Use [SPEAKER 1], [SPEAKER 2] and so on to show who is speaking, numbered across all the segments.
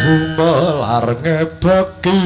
[SPEAKER 1] gumelar ngebeki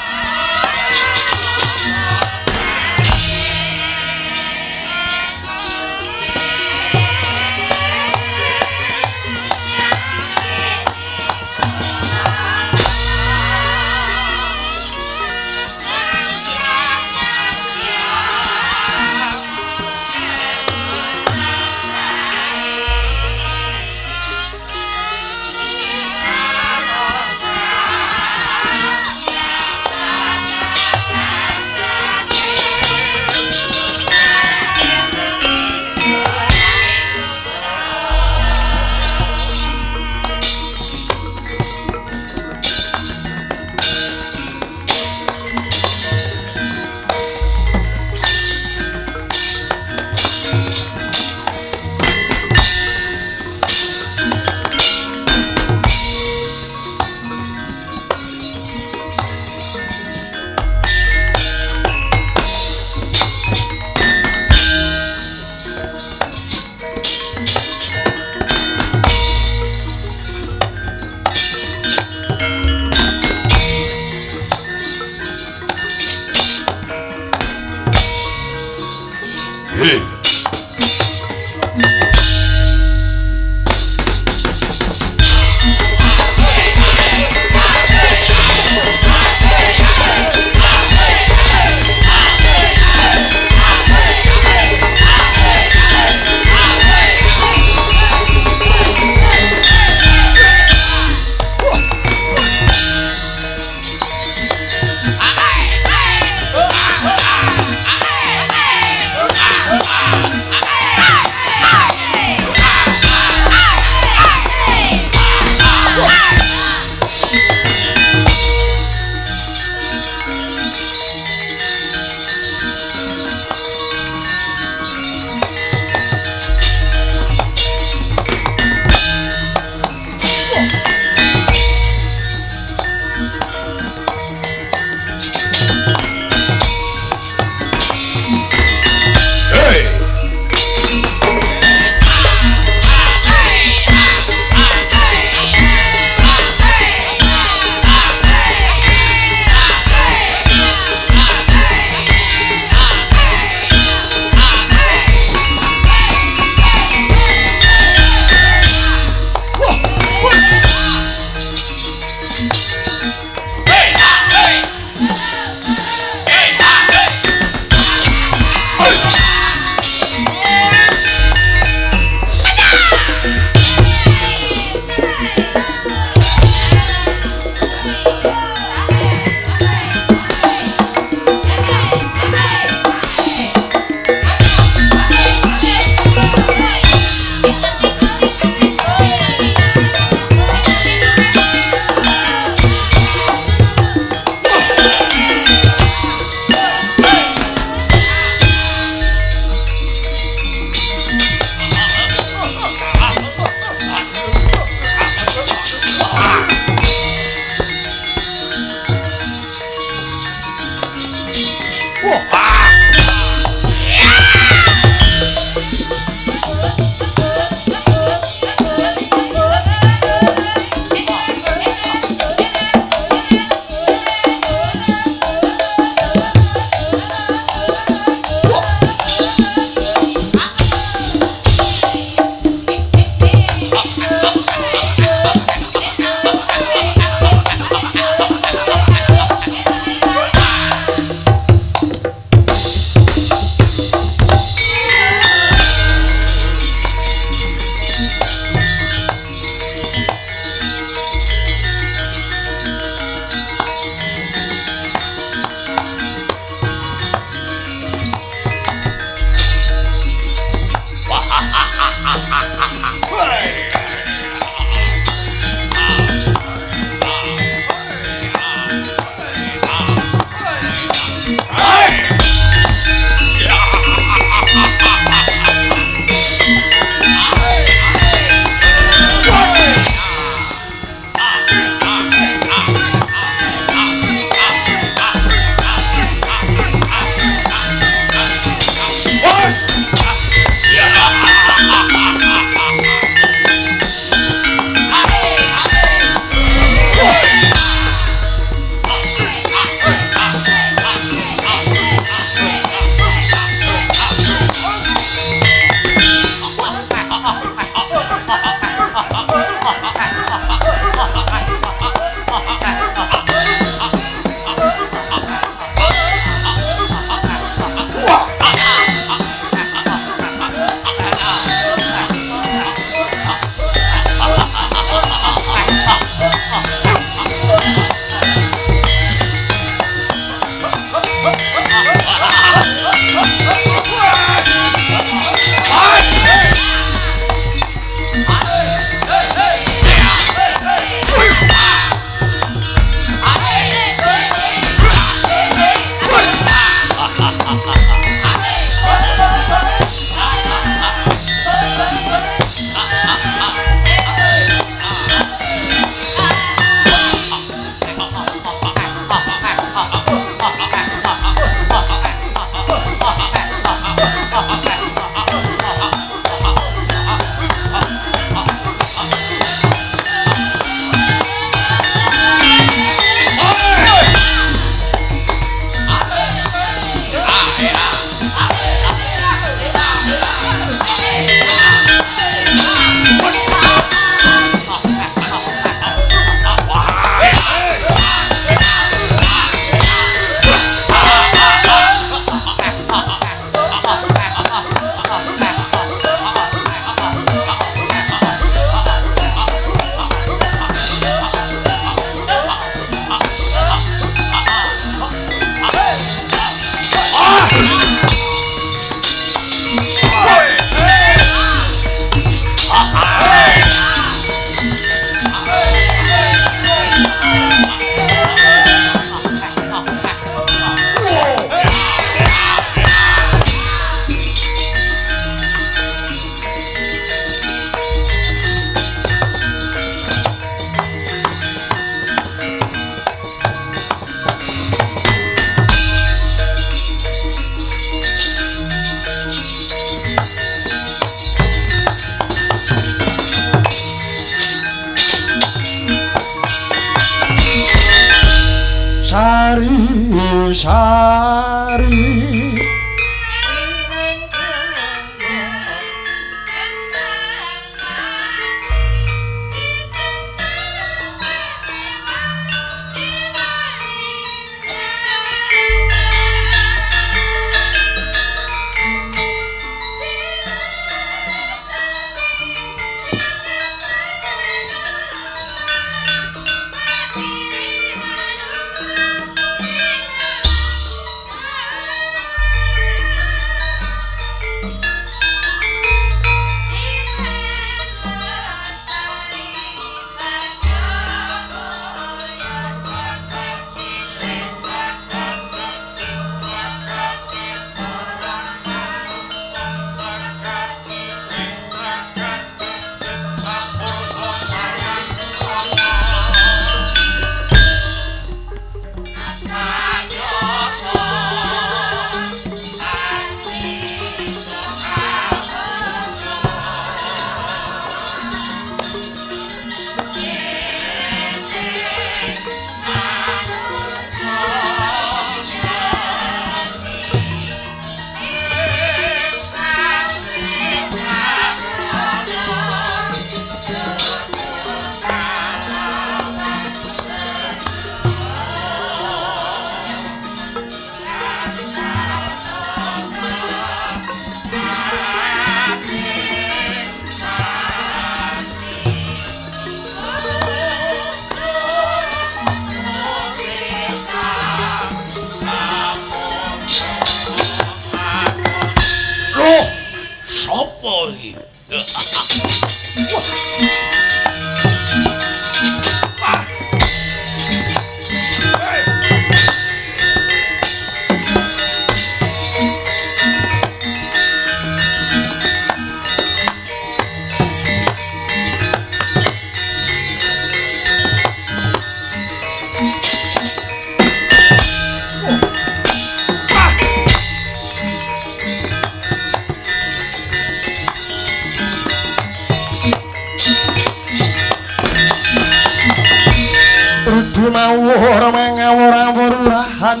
[SPEAKER 1] Mawur mangawur-awurahan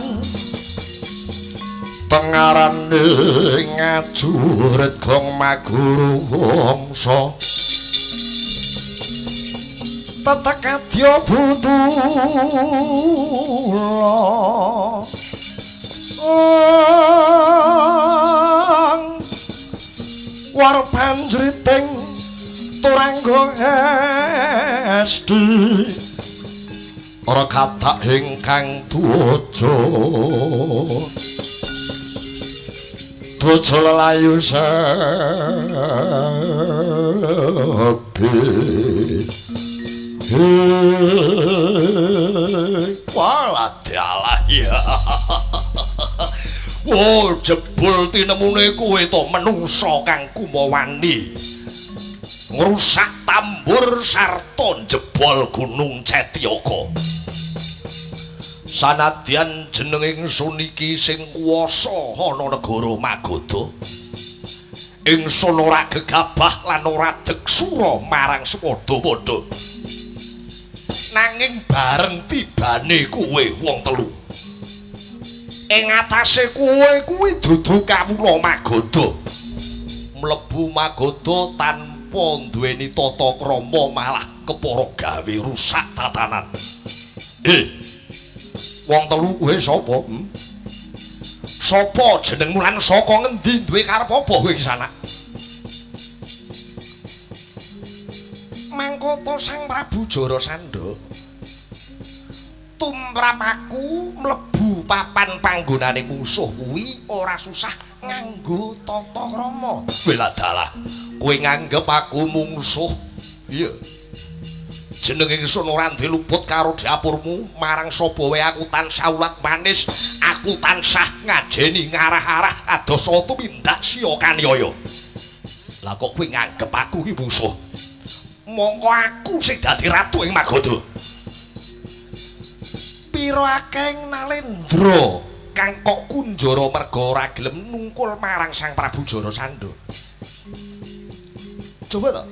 [SPEAKER 1] pengarane ngajuret gong maguru wangsa tetek adya butula war panjriting turangga esti ora kathak ingkang tuwaja tuwaja lelayu sepi wala dalah ya oh jebul tinemune kowe to menungsa kang kumawani ngrusak tambur sarta jebol gunung Cetyaka sanadyan jeneng ingsun iki sing kuwasa ana negara Magadha ingsun ora gegabah lan ora deksura marang Swadhapada nanging bareng tibane kowe wong telu ing atase kowe kuwi dudu kawula Magadha mlebu Magadha tanpa duweni tata krama malah kepara gawe rusak tatanan wong telu kowe sapa? Sapa jenengmu lan saka ngendi duwe karep apa kowe iki sanak? Mangkata Sang Prabu Jarasandha tumrap aku mlebu papan panggonane musuh kuwi ora susah nganggo tata krama. Bela dalah kowe nganggep aku mungsuh. Iya. Jeneng ingsun ora diluput karo dapurmu marang sapa wae aku tansah ulat manis aku tansah ngajeni ngarah-arah adosa tumindak siya kaniaya lah kok kowe nganggep aku iki musuh mongko aku sing dadi ratu ing Magadha pira akeh Nalendra kang kok kunjara merga ora gelem nungkul marang Sang Prabu Jarasandha coba to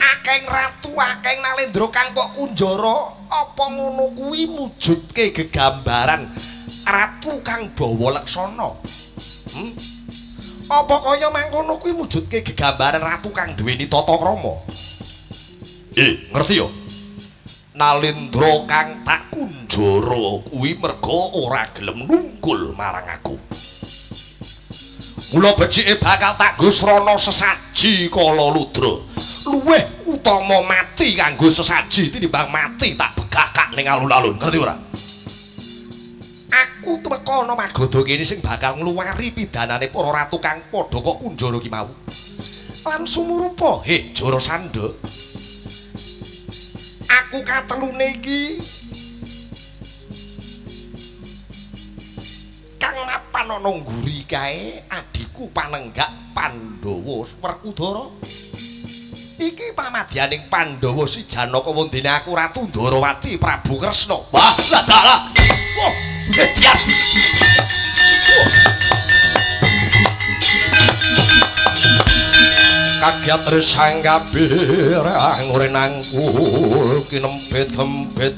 [SPEAKER 1] akeh ratu akeh Nalendra kang kok kunjara apa ngono kuwi mujudke gegambaran ratu kang bawa leksana. Apa kaya mangkono kuwi mujudke gegambaran ratu kang duweni tata krama? Ngerti yo? Nalendra kang tak kunjara kuwi merga ora gelem nungkul marang aku. Mula becike bakal tak go srana sesaji kala ludra. Luwih utama mati kanggo sesaji tinimbang mati tak begakak ning alun-alun. Ngerti ora? Aku teka ana magoda kene sing bakal ngluwari pidanane para ratu kang padha kok kunjara ki mau. Lan sumurupa, Jara Sandha. Aku katelune iki kang mapan ana ngguri kae adiku panenggak Pandhawa Werkudara. Iki pamadyaning Pandhawa si Janaka wondene aku Ratu Ndarawati Prabu Kresna. Wah, lah dalah. Wah, hediat. Kagyat resang kabeh ngurenangku kinempet-empet.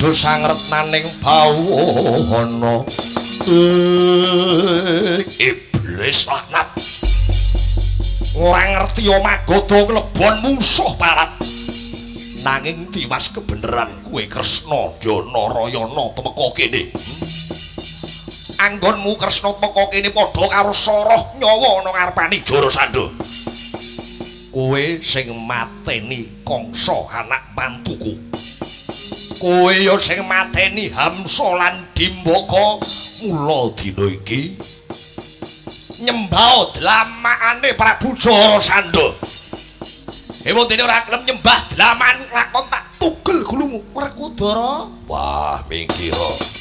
[SPEAKER 1] Dosa ngretnaning bawana. Iblis laknat. Ora ngerti magoda klebon musuh parat. Nanging tiwas kebeneran kuwe Kresna Dyanarayana temeka kene. Anggonmu Kresna temeka kene padha karo Soroh nyawa ana ngarepani Jara Sandha. Kowe sing mateni Kangsa anak mantuku. Kowe ya sing mateni Hamsa lan Dimbaka. Mula dina iki nyembah dlamakane Prabu Jara Sandha. Wondene ora kelem nyembah dlaman lakon tak tugel gulumu Werkudara. Wah, mingkira.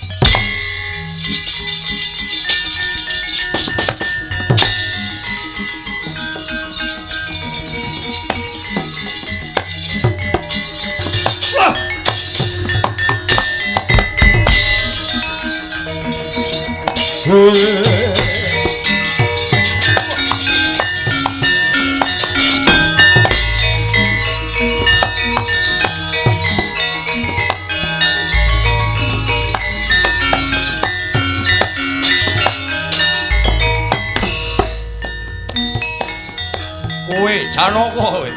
[SPEAKER 1] Janaka kowe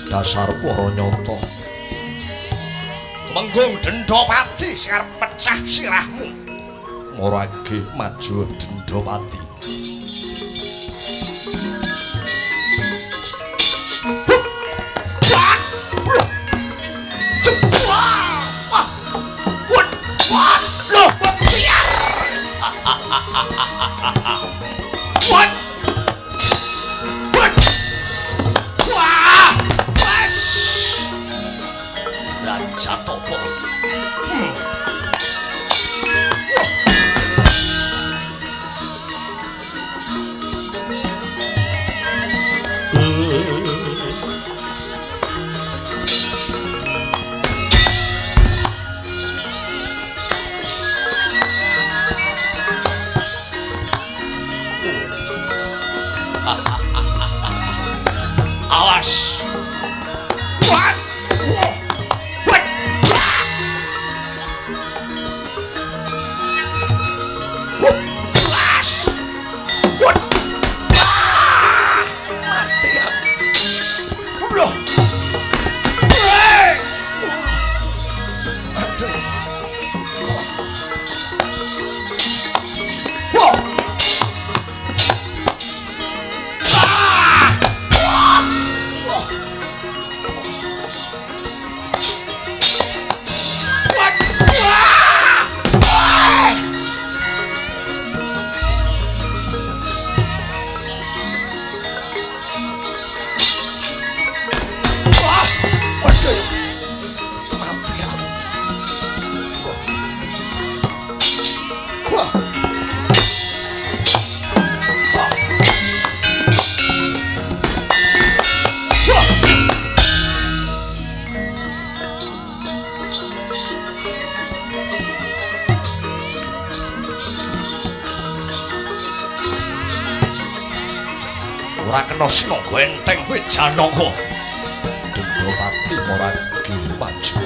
[SPEAKER 1] dasar para nyata Temenggung Dendapati sing arep pecah sirahmu morage maju Dendapati ora kena sinangga enteng kowe Janaka. Dendapati ora gelem maju.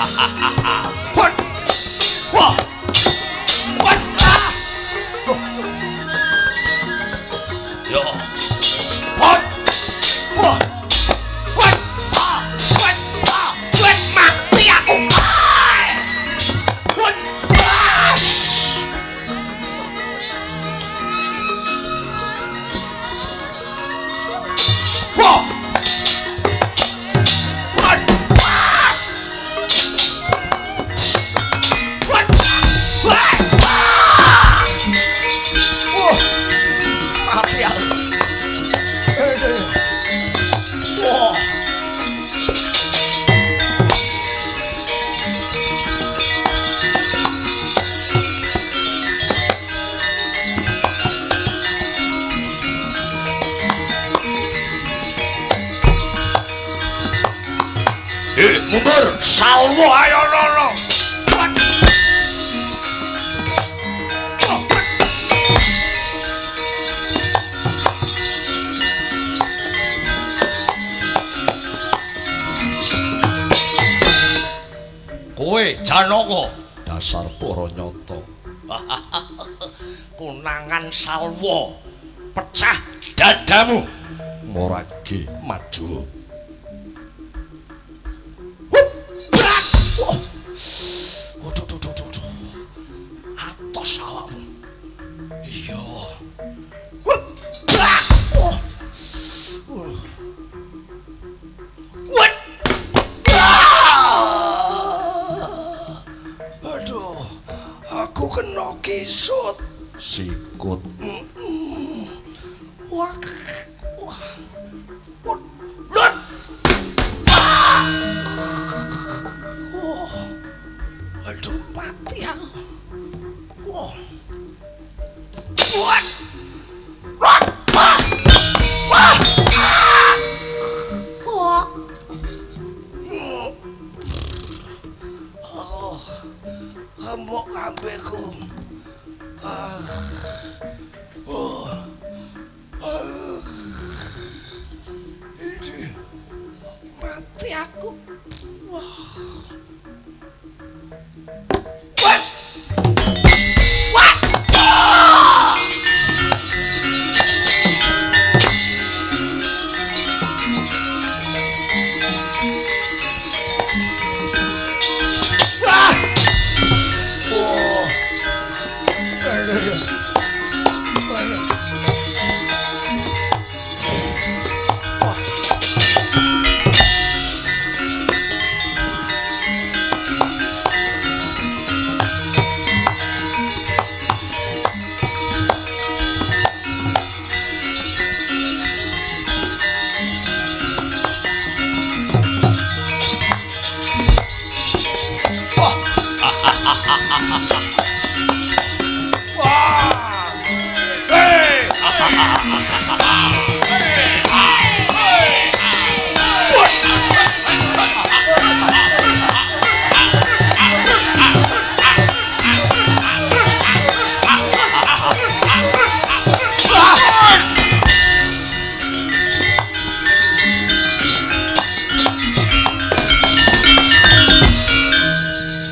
[SPEAKER 1] What? Wah. What? Ah. Yo. What? Wah. What? Ah. What? Ah. What? Mati aku. What? Ah. Wah. Mundur, salwo ayo nono. Kowe Janaka dasar para nyata. Kunangan salwa pecah dadamu. Morage maju. Atos awakmu. Iya. Aduh, aku kena kisut. Sikut. Wah. Aduh, mati aku. Wah. What? What? Wah. Wah. Wah. Oh. Hambok ambeku. Oh. Ini mati aku. Wah. What? What? Oh! Ah! Oh.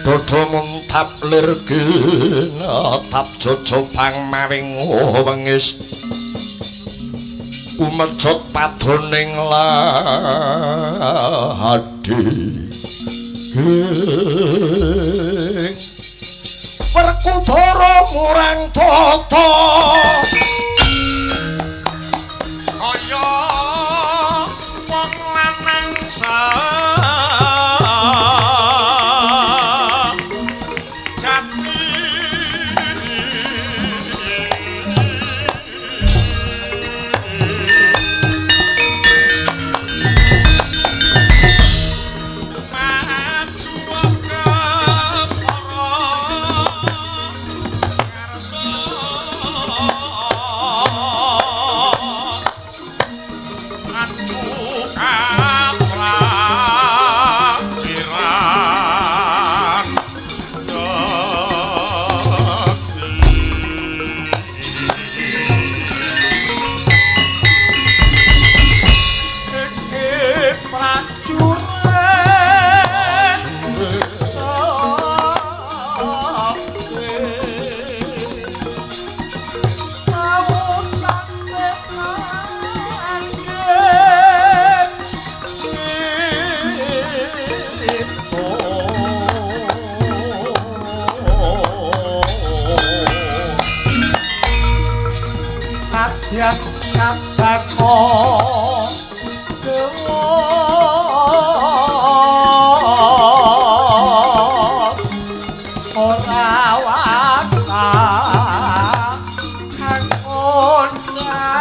[SPEAKER 1] Dodo muntap lirgen tap jojo pangmawing wengis umecut padoning lahadi Werkudara murang tata kaya wong lanang Oh
[SPEAKER 2] Adyan kabako dewa ora wata kang onyati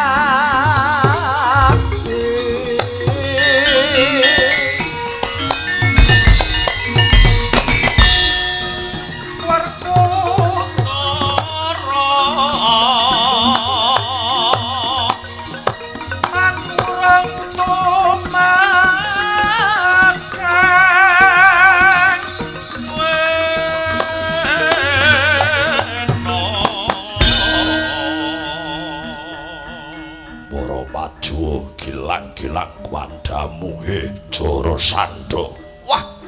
[SPEAKER 1] gilang kuandamu Jara Sandha. Wah,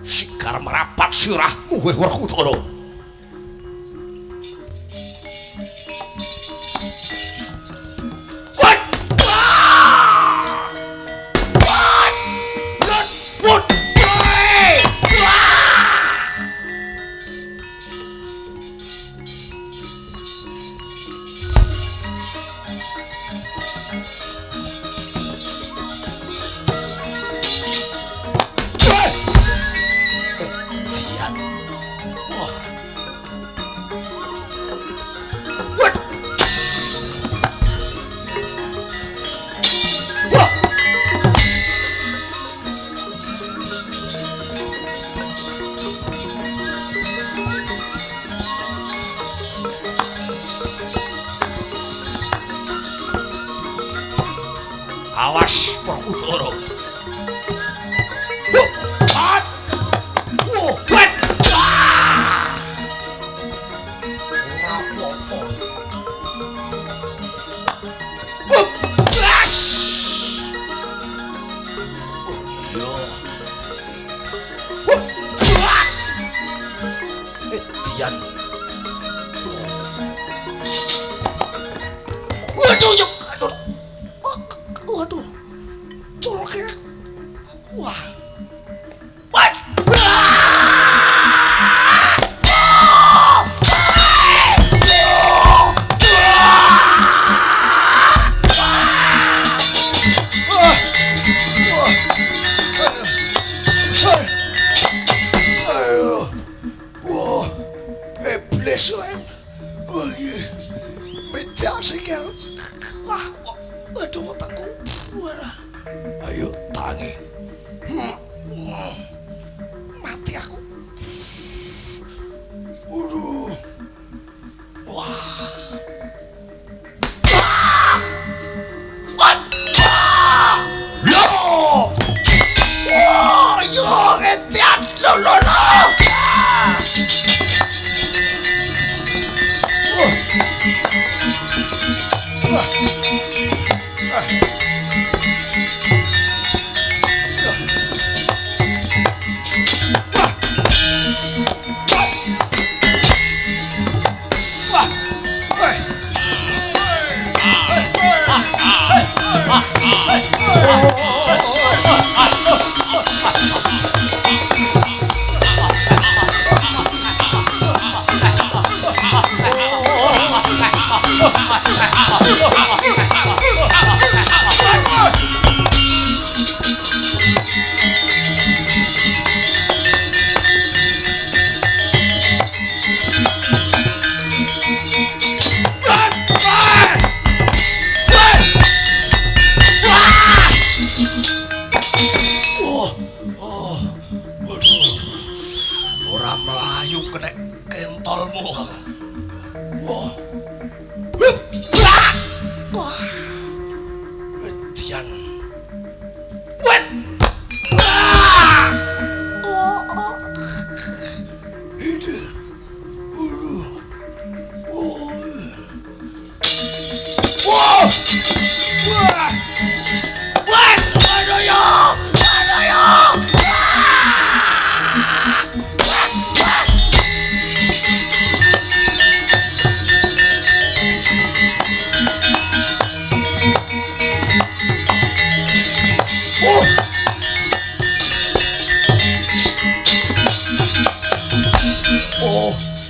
[SPEAKER 1] sigar merapat sirahmu Werkudara. Awas Werkudara. Waduh, colke. Wah. What? Iblis wae. Oh iya. Mediasi kan. Wah, aduh otakku. Ayo tangi. Mati aku. Waduh. Wah. Lo. Wah, yo ngetian lo.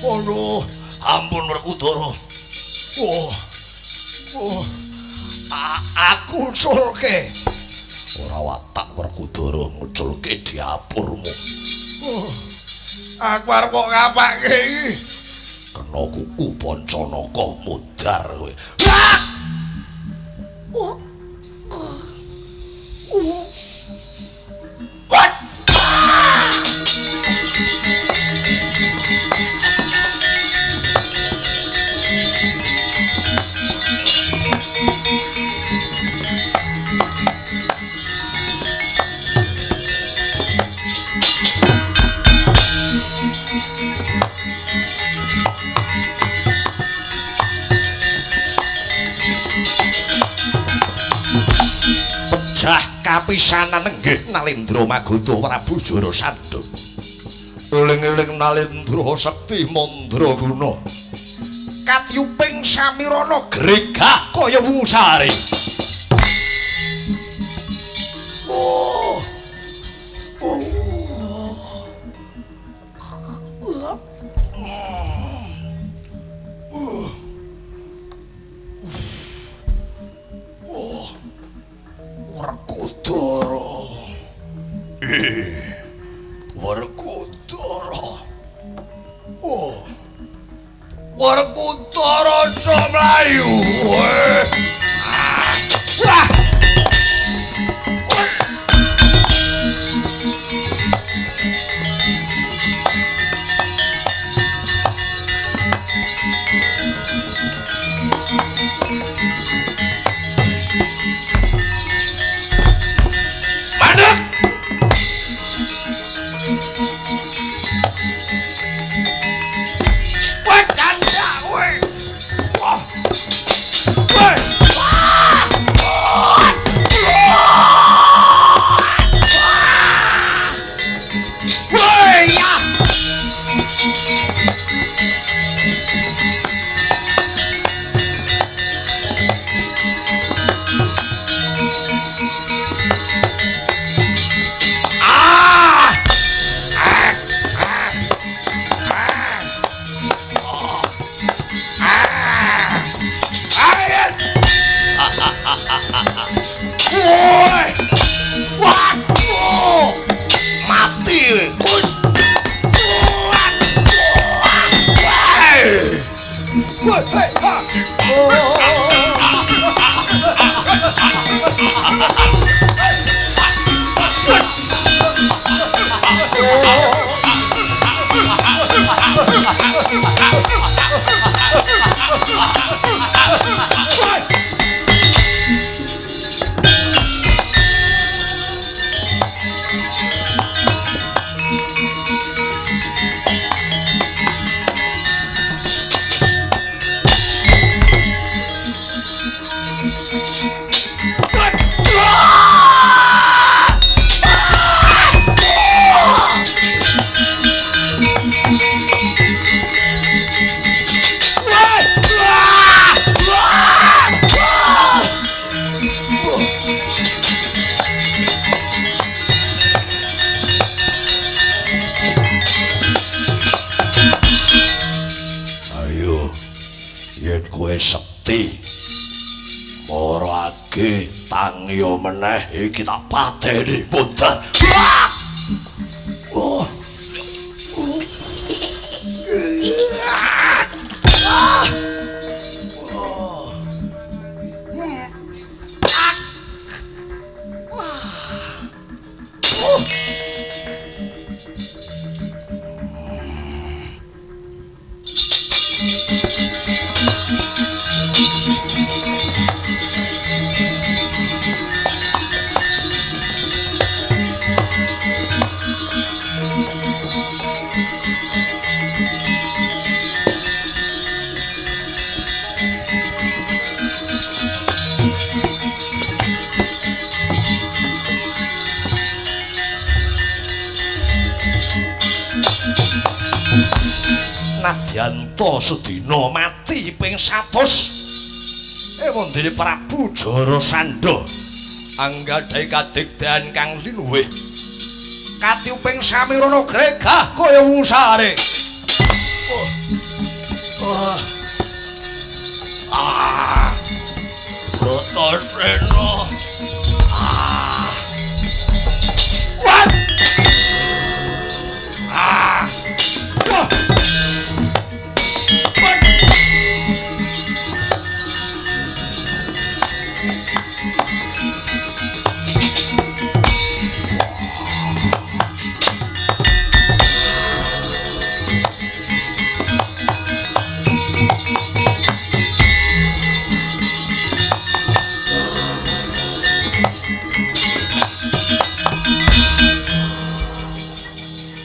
[SPEAKER 1] Aduh, ampun Werkudara. Aku usulke. Ora watak Werkudara nguculke diapurmu. Aku arep kok ngapake iki. Kena kuku Pancanaka mudhar kowe. What? Pecah kapisanan nggih Nalendra Magata Prabu Jarasandha. Eling-eling Nalendra sekti mandraguna. Katyuping samirana gregah kaya wungsare. Werkudara Mlayu. Mandek. Mati. Yen kowe sekti marake tangiya meneh iki tak pateni mudhar. Nadyanto sedina mati ping 100 Ewondene Prabu Jarasandha anggadhahi kadigdayan kang linuwih katyuping samirana gregah kaya wungsare. Bratasena. What?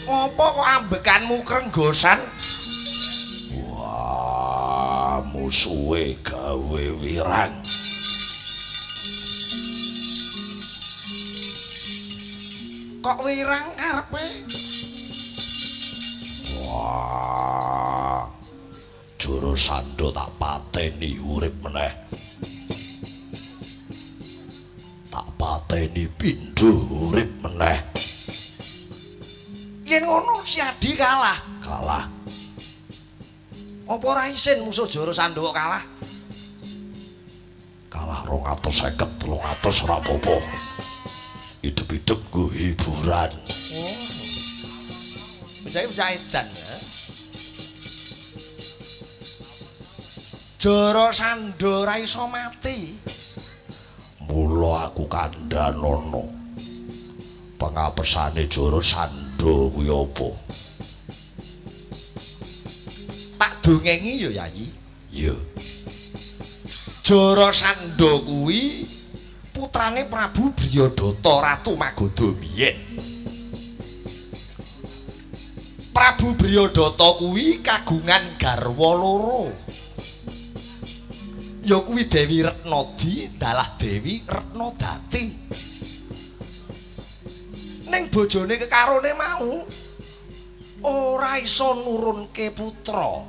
[SPEAKER 1] Apa kok ambekanmu krenggosan? Wah, musuhe gawe wirang. Kok wirang karepe? Wah, Juru Sandha tak pateni urip meneh. Tak pateni pindho urip meneh. Yen ngono si Adi kalah. Kalah. Apa ora isin musuh Juru Sandha kok kalah? Kalah 250, 300 ora apa-apa. Hidup-hidup nggo hiburan. Oh. Bisa edan ya. Juru Sandha ora iso mati. Mula aku kandhanono. Pengapesane Juru Sandha kuwi apa? Tak dongengi ya Yayi. Iya. Juru Sandha kuwi putrane Prabu Bryodata Ratu Magoda biyen. Prabu Bryodata kuwi kagungan garwa loro. Ya kuwi Dewi Retnadi dalah Dewi Retnadati. Ning bojone kekarone mau ora iso nurunke putra,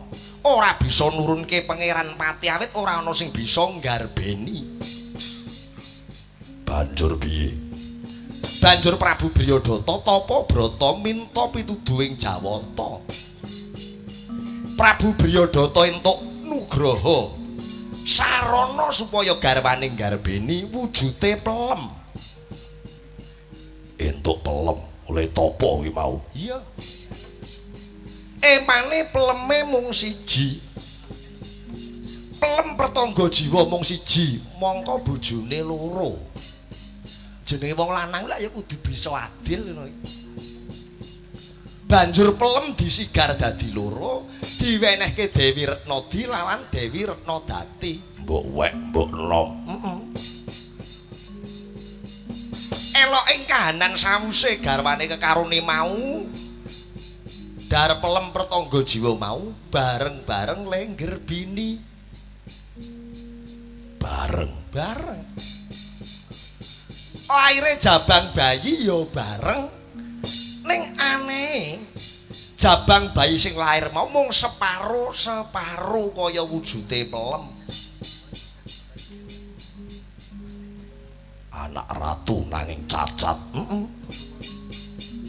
[SPEAKER 1] ora bisa nurunke pangeran Pati awit ora ana sing bisa nggarbeni. Banjur piye? Banjur Prabu Bryodata tapa brata minta pituduhing Jawata. Prabu Bryodata entuk nugraha sarana supaya garwane nggarbeni wujute pelem. Entuk pelem oleh topo kuwi mau. Iya. Emane peleme mung siji. Pelem pertangga jiwa mung siji, mongko bojone loro. Jenenge wong lanang lak ya kudu bisa adil ngono iki. Banjur pelem disigar dadi loro, diwenehke Dewi Retnadi lawan Dewi Retnadati. Mbok wek, mbok nom. Elok ing kahanan sawuse garwane kekarone mau dar pelem pertangga jiwa mau bareng-bareng lengger bini bareng laire jabang bayi ya bareng ning aneh jabang bayi sing lair mau mung separo kaya wujute pelem. Anak ratu nanging cacat.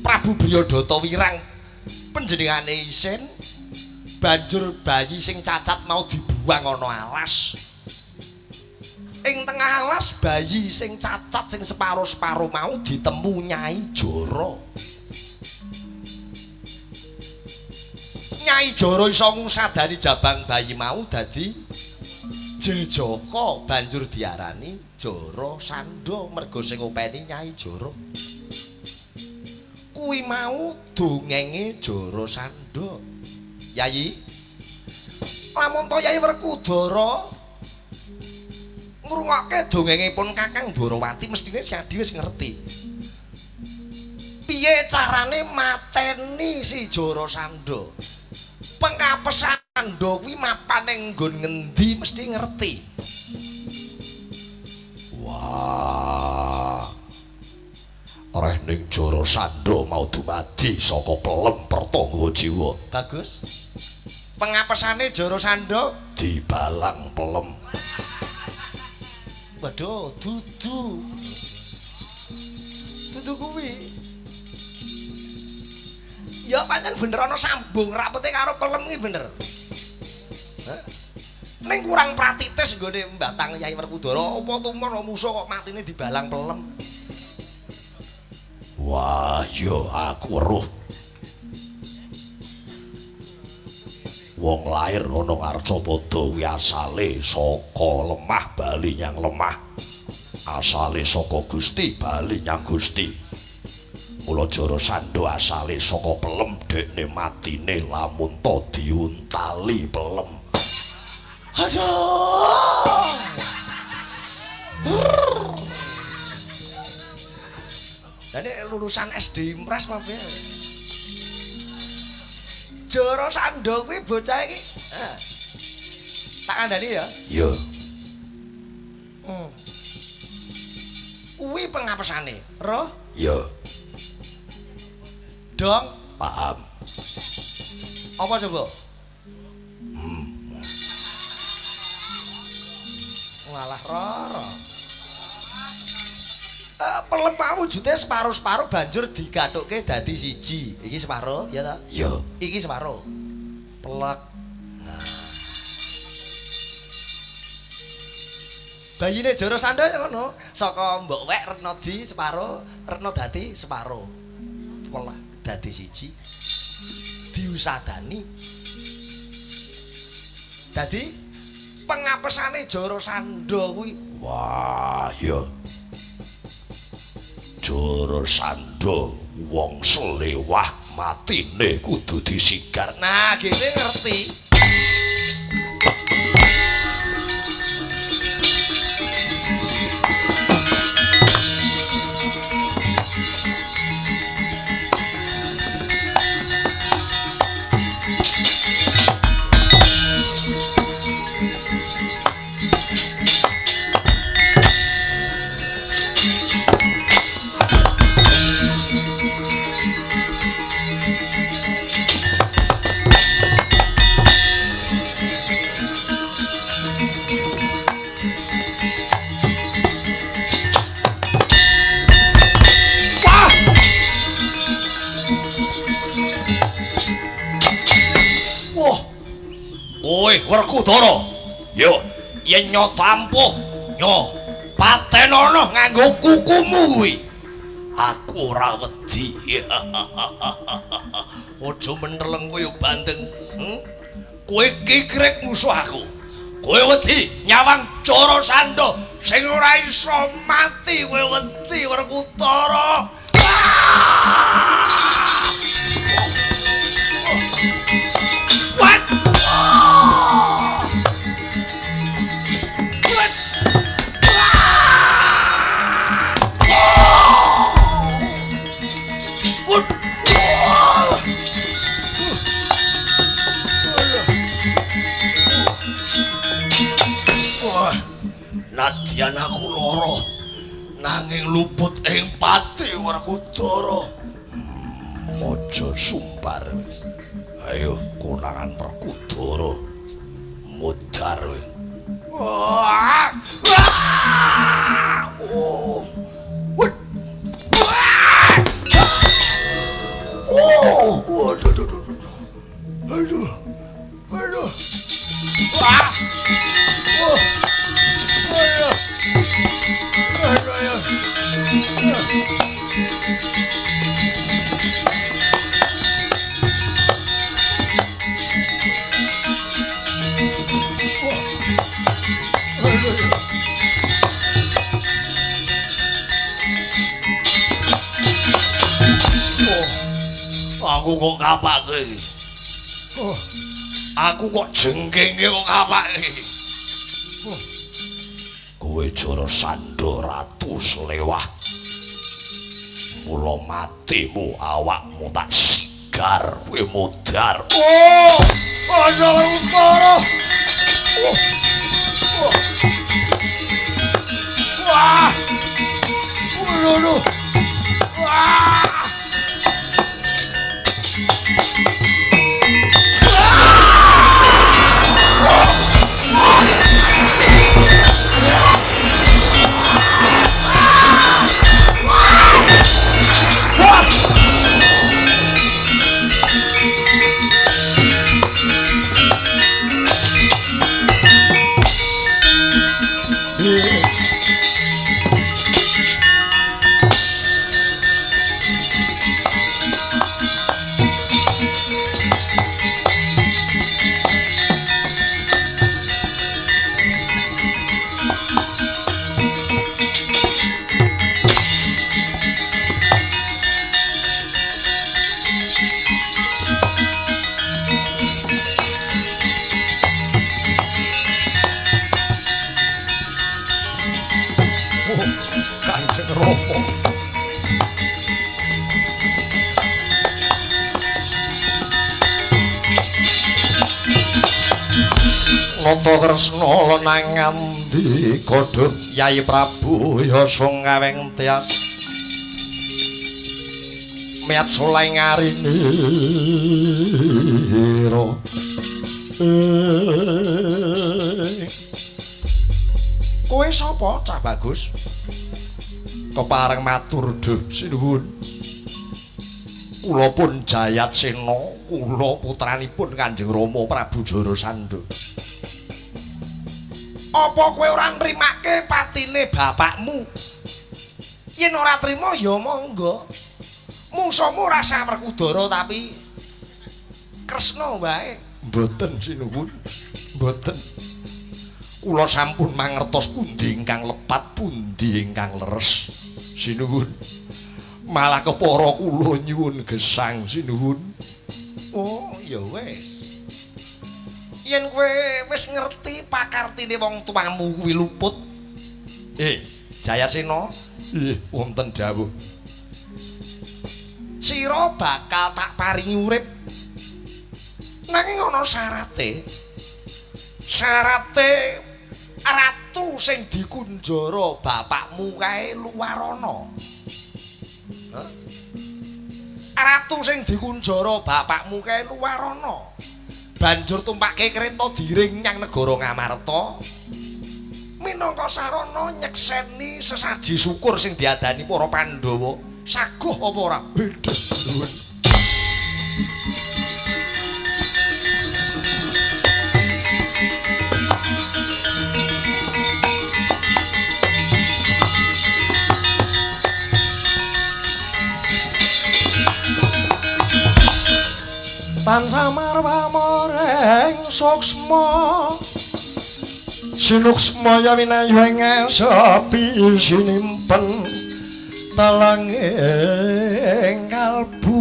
[SPEAKER 1] Prabu Bryodata wirang panjenengane isin banjur bayi sing cacat mau dibuang ana alas. Ing tengah alas bayi sing cacat sing separo-separo mau ditemu Nyai Jara. Nyai Jara iso ngusadani jabang bayi mau dadi Jejaka banjur diarani Jara Sandha merga sing ngopeni Nyai Jara. Kuwi mau dongenge Jara Sandha. Yayi. Lamun to Yayi Werkudara ngrungokke dongengipun Kakang Dwarawati mestine Sadi wis ngerti. Piye carane mateni si Jara Sandha? Pengapesan Sandha kuwi mapan ning nggon ngendi mesti ngerti. Wah. Areh ning Jara Sandha mau dumadi saka pelem pertangga jiwa. Bagus. Pengapesane Jara Sandha dibalang pelem. Waduh, dudu kuwi. Ya pancen bener ana sambung rapete karo pelem iki bener. Ning kurang pratitis nggone mbatang Yai Werkudara, apa tumon musuh kok matine dibalang pelem.
[SPEAKER 3] Wah, yo aku weruh. Wong lair ana Arcapada kuwi asale saka lemah bali nyang lemah. Asale saka Gusti bali nyang Gusti. Mula Jarasandha asale saka pelem dekne matine lamun ta diuntali pelem. Aduh.
[SPEAKER 1] Dene lulusan SD Impres apa ya? Jarasandha kuwi bocah iki. Tak kandhani ya.
[SPEAKER 3] Iya.
[SPEAKER 1] Kuwi pengapesane, roh?
[SPEAKER 3] Iya.
[SPEAKER 1] Dong,
[SPEAKER 3] Paham.
[SPEAKER 1] apa coba? Ngalah roro. Pelem wujude separo-separo banjur digathukke dadi siji. Iki separo, ya ta?
[SPEAKER 3] Iya.
[SPEAKER 1] Iki separo. Plek. Nah. Bayine Jarasandha ya ngono, saka Mbok Wek Retnadi separo, Retnadati separo. Plek dadi siji. Diusadani. Dadi pengapesane Jarasandha kuwi.
[SPEAKER 3] Wah, iya. Jarasandha wong selewah matine kudu disigar.
[SPEAKER 1] Nah, gini ngerti.
[SPEAKER 3] Kowe Werkudara. Yo, yen nyoto ampuh, nyo patenono nganggo kukumu kuwi. Aku ora wedi.
[SPEAKER 1] Aja menteleng kowe bandeng. Kowe kikrek musuh aku. Kowe wedi nyawang Jarasandha sing ora iso mati, kowe wedi Werkudara. What? Nadyan aku lara nanging luput ing pati Werkudara.
[SPEAKER 3] Aja sumpar. Ayo konangan Werkudara. Mudhar kowe.
[SPEAKER 1] Wah! Oh! Oh! Aduh! Aduh! Wah! Oh! Aduh!
[SPEAKER 3] Aku kok kapake iki. Aku kok jengkenge kok kapake iki. Kowe Jarasandha ratu selewah. Mula matimu awakmu tak sigar kowe mudhar.
[SPEAKER 1] Oh! Aja Werkudara! Wah! Waduh! Wah!
[SPEAKER 3] Nata Kresna nang ngendi kodho Yai Prabu Yasa ngaweng tias miat solai ngarinira kowe sapa Cah Bagus kepareng matur dhuh sinuwun kula pun Jayatsena kula putranipun Kanjeng Rama Prabu Jarasandha apa kowe ora nrimake patine bapakmu yen ora trima ya monggo mungsamu rasa Werkudara tapi Kresna wae mboten sinuwun mboten kula sampun mangertos pundi ingkang lepat pundi ingkang leres sinuwun malah kepara kula nyuwun gesang sinuwun oh ya wis yen kowe wis ngerti pakartine wong tuamu kuwi luput Jayasena wonten dawuh sira bakal tak paringi urip nanging ana syarate ratu sing dikunjara bapakmu kae luwarana ratu sing dikunjara bapakmu kae luwarana banjur tumpake kereta diring nyang negara Ngamarta minangka sarana nyekseni sesaji syukur sing diadani para Pandhawa saguh apa ora nuwun tansah marwa mareng suksma sinuksmaya winayu ing sepi sinimpen talang ing kalbu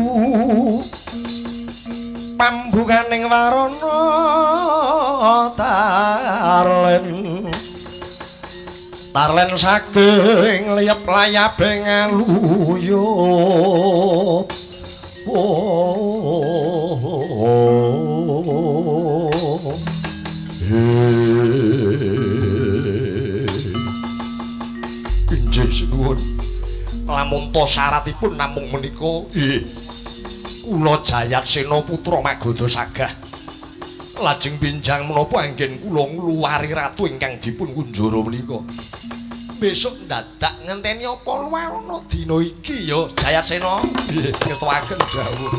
[SPEAKER 3] pambukaning warana tarlen saking liyep layabe ngaluyup injih sinuwun lamun to syaratipun namung menika kula Jayatsena putra Magadha Sagah lajeng pinjang menapa anggen kula ngluwari ratu ingkang dipun kunjara menika besok dadak ngenteni apa luwarana dina iki ya Jayatsena ngetwaken dawuh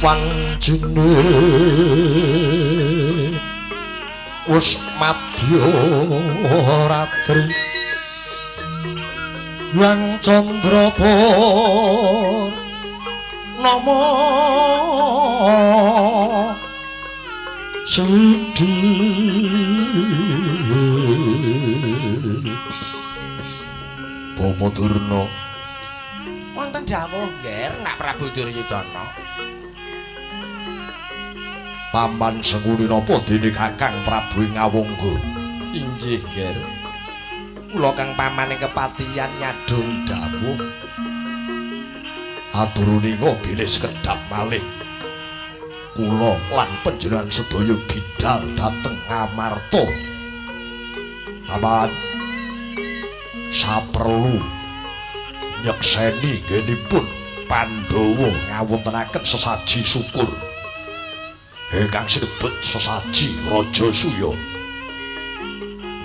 [SPEAKER 3] panjene wis madya ratri yang Candrapur nama Sidi Bapa Durna
[SPEAKER 1] wonten dawuh nggih nak Prabu Duryudana
[SPEAKER 3] paman senguni napa dene Kakang Prabu Ngawangga
[SPEAKER 1] inggih nggih kula kang paman ing kepatihan nyadong dawuh
[SPEAKER 3] aturuninga bilih sekedhap malih kula lan panjenengan sedaya bidhal dhateng Ngamarta paman saperlu nyekseni genipun Pandhawa ngawontenaken sesaji syukur ingkang sinebut sesaji Raja Suya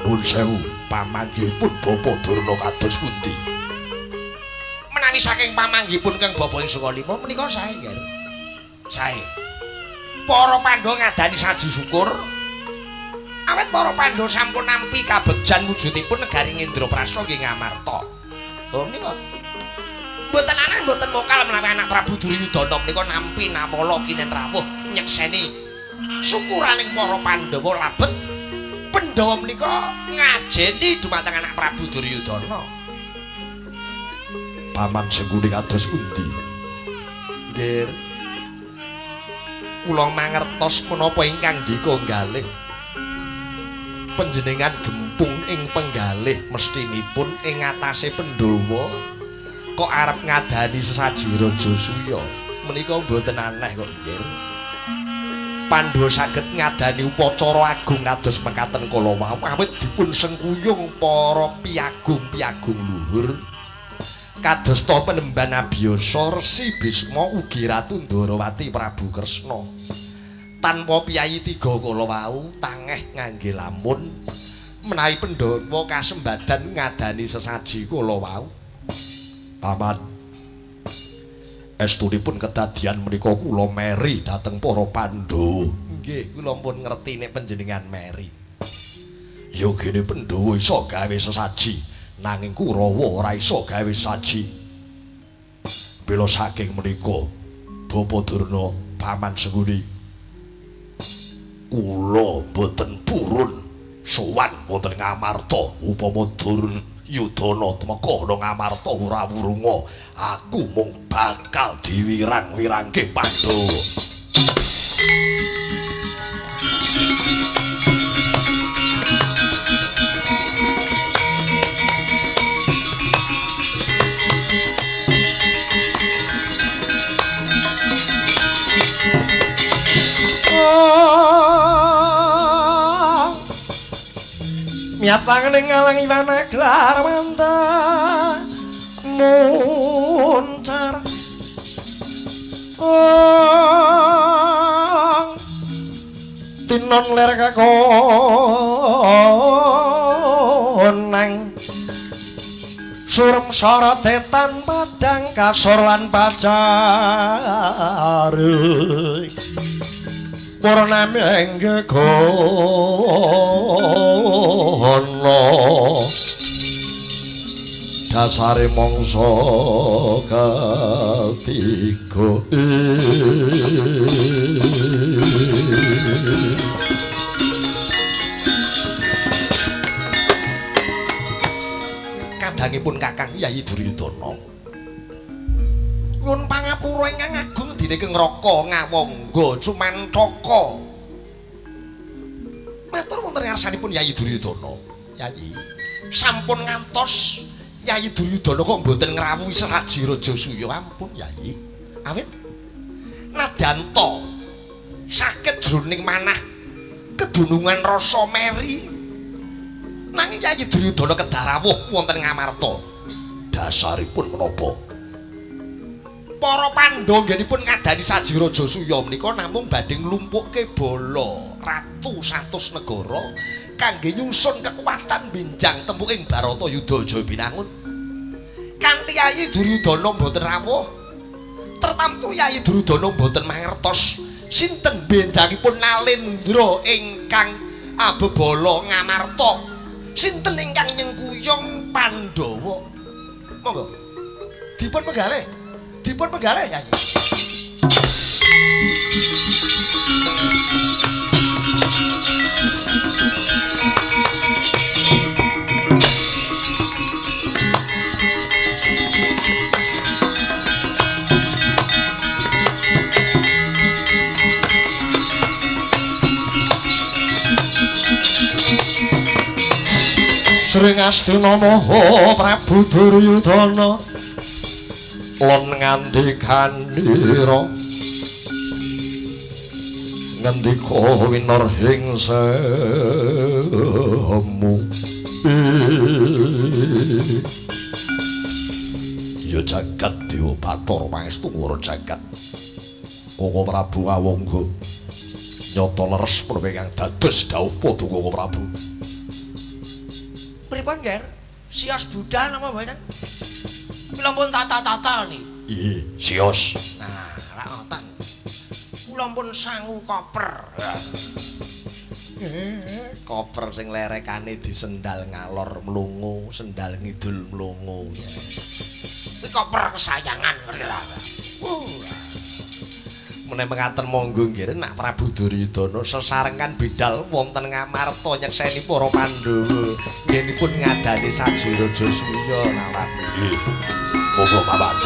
[SPEAKER 3] nuwun sewu pamanggihipun Bapa Durna kados pundi
[SPEAKER 1] menawi saking pamanggihipun kang Bapa ing Sukalima menika sae nggih sae para Pandhawa ngadani saji syukur awet para Pandhawa sampun nampi kabegjan wujudipun negari Indraprastha nggih Ngamarta. Oh menika mboten aneh mboten mokal menawi anak Prabu Duryudana menika nampi namala kinen rawuh nyekseni syukuraning para Pandhawa labet Pandhawa menika ngajeni dumateng anak Prabu Duryudana.
[SPEAKER 3] Paman sengguni kados pundi?
[SPEAKER 1] Nggih. Kula mangertos menapa ingkang dika nggalih panjenengan gempung ing penggalih mestinipun ing ngatasé Pandhawa kok arep ngadani sesaji Raja Suya menika mboten aneh kok nggih. Pandhawa saged ngadani upacara agung kados mekaten kala wau awit dipun sengkuyung para piagung-piagung luhur kadosta penemban Abiyasa Resi Bisma ugi Ratu Ndarawati Prabu Kresna. Tanpa piyayi tiga kala wau tangeh ngangge lamun menawi Pandhawa kasembadan ngadani sesaji kala wau. Paman estunipun kedadian menika kula meri dhateng para Pandhawa. Nggih, kula pun ngerti nek panjenengan meri. Ya gene Pandhawa iso gawe sesaji nanging Kurawa ora iso gawe saji. Bela saking menika Bapa Durna paman sengguni kula boten purun sowan wonten Ngamarta upama Duryudana temeka ana Ngamarta ora wurunga aku mung bakal diwirang-wirangke Pandhawa.
[SPEAKER 2] Miatang ning ngalangi managlar manta muncar tinon ler kakonang surem sorotetan padang kasor lan pacar Purnami engge kono dasare mangsa katiga
[SPEAKER 1] kadangipun Kakang Yayi Duryudana nyuwun pangapura ingkang agung dene Kang Raka Ngawangga Cumantaka. Matur wonten ngarsanipun Yayi Duryudana. Yayi, sampun ngantos Yayi Duryudana kok mboten ngrawuhi sesaji Raja Suya. Ampun Yayi. Awit nadyanto saged jroning manah kedunungan rasa meri. Nanging Yayi Duryudana kedarawuh wonten Ngamarta.
[SPEAKER 3] Dasaripun menapa?
[SPEAKER 1] Para Pandhawa nggenipun ngadani saji Raja Suya menika namung badhe nglumpukke bala ratu satus negara kangge nyusun kekuatan benjang tempuking Baratayuda Jaya Pinangun. Kanthi Yayi Duryudana boten rawuh Tertamtu Yayi Drudana boten mangertos sinten benjangipun Nalendra ingkang abebala ngamarta. Sinten ingkang nyengkuyung Pandhawa. Monggo. Dipun penggalih. Dipun penggalih Yayi.
[SPEAKER 2] Sring Astina Maha Prabu Duryudana lan ngandikandira ngendika winarhing semu ya jagat dewa Bathara pangestu ngoro jagat Koko Prabu Awangga nyata leres menawi kang dados dawuh Padha Prabu.
[SPEAKER 1] Pripun, Nger? Sios budal napa mboten? Kula pun tata-tata ni.
[SPEAKER 2] Iya, sios.
[SPEAKER 1] Nah, lak ngoten. Kula pun sangu koper. Koper sing lerekane disendal ngalor mlungu, sendal ngidul mlungu. Kuwi koper kesayangan ngerti lho. Menawi mekaten monggo nggih nak Prabu Duryudana sesarengan bidal wonten Ngamarta nyekseni para Pandhawa nggihipun ngadani sajiraja suya nawat.
[SPEAKER 3] Nggih. Monggo mawon.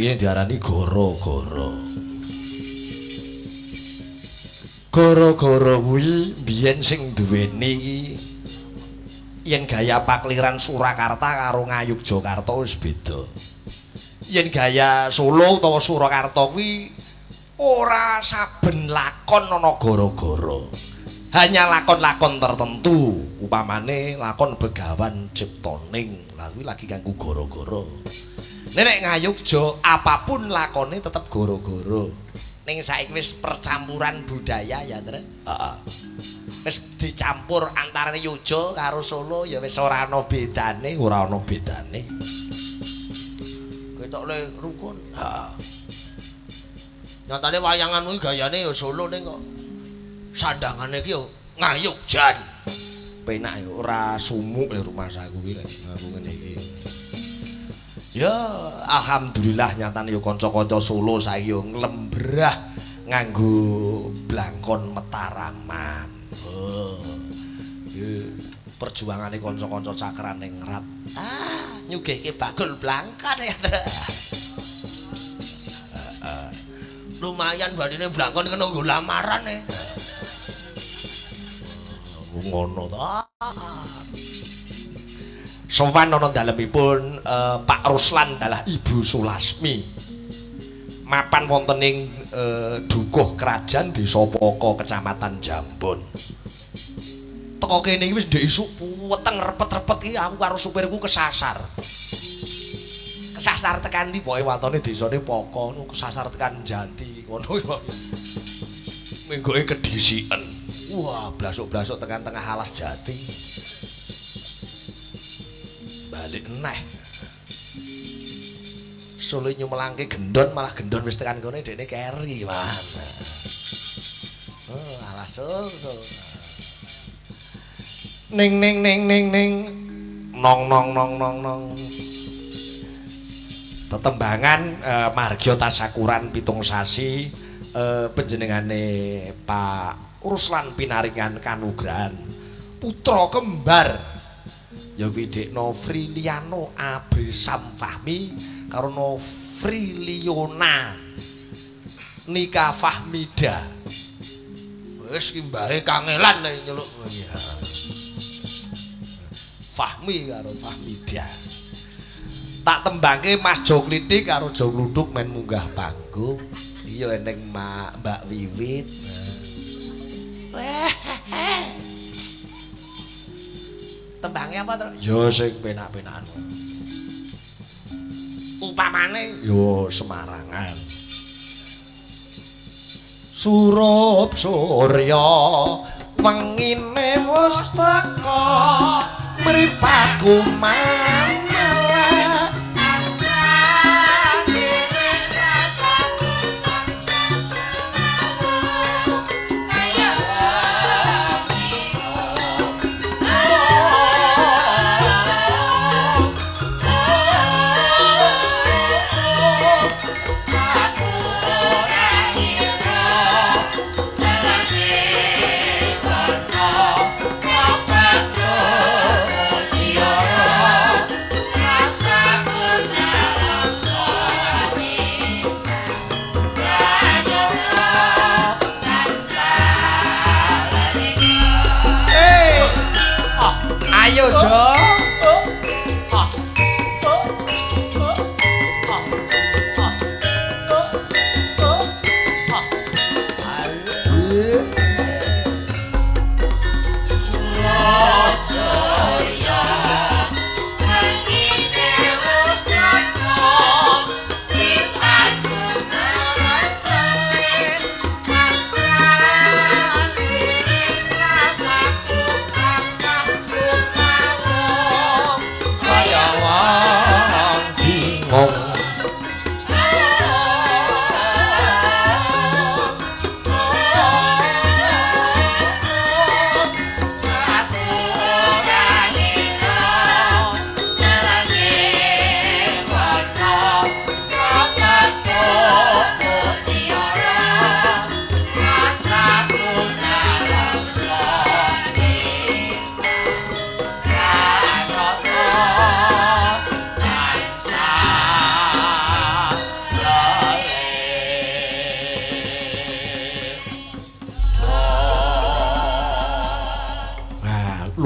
[SPEAKER 2] iki diarani goro-goro. Goro-goro kuwi biyen sing duweni iki yen gaya pakliran Surakarta karo Ngayogyakarta wis beda. Yen gaya Solo utawa Surakarta kuwi ora saben lakon ana goro-goro. Hanya lakon-lakon tertentu, upamane lakon Begawan Ciptoning. Lah kuwi lagi kanggo goro-goro. Nek Ngayogja apapun lakone tetep goro-goro. Ning saiki wis percampuran budaya ya, Tre. Heeh. Wis dicampur antara Yogya karo Solo ya wis ora ana bedane, ora ana bedane. Ketok le rukun. Heeh. Nyatane wayangan kuwi gayane ya Solo ning kok sandangane iki yo Ngayogjan. Penak yo ora sumuk ya rumah saku iki lek aku ngene iki. Ya alhamdulillah nyatane yo kanca-kanca Solo saiki yo nglembrah nganggo blangkon Mataraman. Oh. Perjuangane kanca-kanca Cakrane Ngrat. Nyugihke bakul blangkon ya. Lumayan badine blangkon kena nggo lamaran e. Ngono ta. Sowan ana dalemipun Pak Ruslan dalah Ibu Sulasmi. Mapan wonten ing dukuh kerajaan Desa Poko Kecamatan Jambon. Teko kene iki wis ndek isuk weteng repet-repet iki aku karo supirku kesasar. Kesasar tekan ndi pokoke watone desane Poko niku kesasar tekan Jati ngono ya. Minggoke kedisiken. Wah, blasuk-blasuk tekan tengah alas Jati. Balik neh. Solo nyumelangke gendon malah gendon wis tekan kene dekne keri, Man. Oh, alah sul. Ning nong. Tetembangan margya tasakuran pitung sasi panjenengane Pak Ruslan pinaringan kanugrahan putra kembar ya Widek Novriliano Abrisam Fahmi karo Novriliona Nika Fahmida. Wis ki mbahe kangelan nyeluk. Fahmi karo Fahmida. Tak tembangke Mas Jokliti karo Jokluduk men munggah panggung. Iya eneng Mbak Wiwit. Tembange apa to? Ya sing penak-penakan. Upamane yo Semarangan. Surup surya wengine wis teka mripaku manela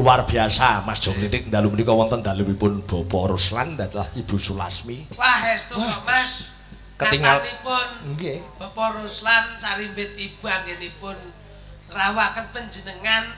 [SPEAKER 2] luar biasa Mas Jongritik dalu menika wonten dalemipun Bapak Ruslan dalah Ibu Sulasmi.
[SPEAKER 4] Wah, estu kok Mas.
[SPEAKER 2] Ketinggal
[SPEAKER 4] nggih. Bapak Ruslan sarimbit Ibu anggenipun rawaken panjenengan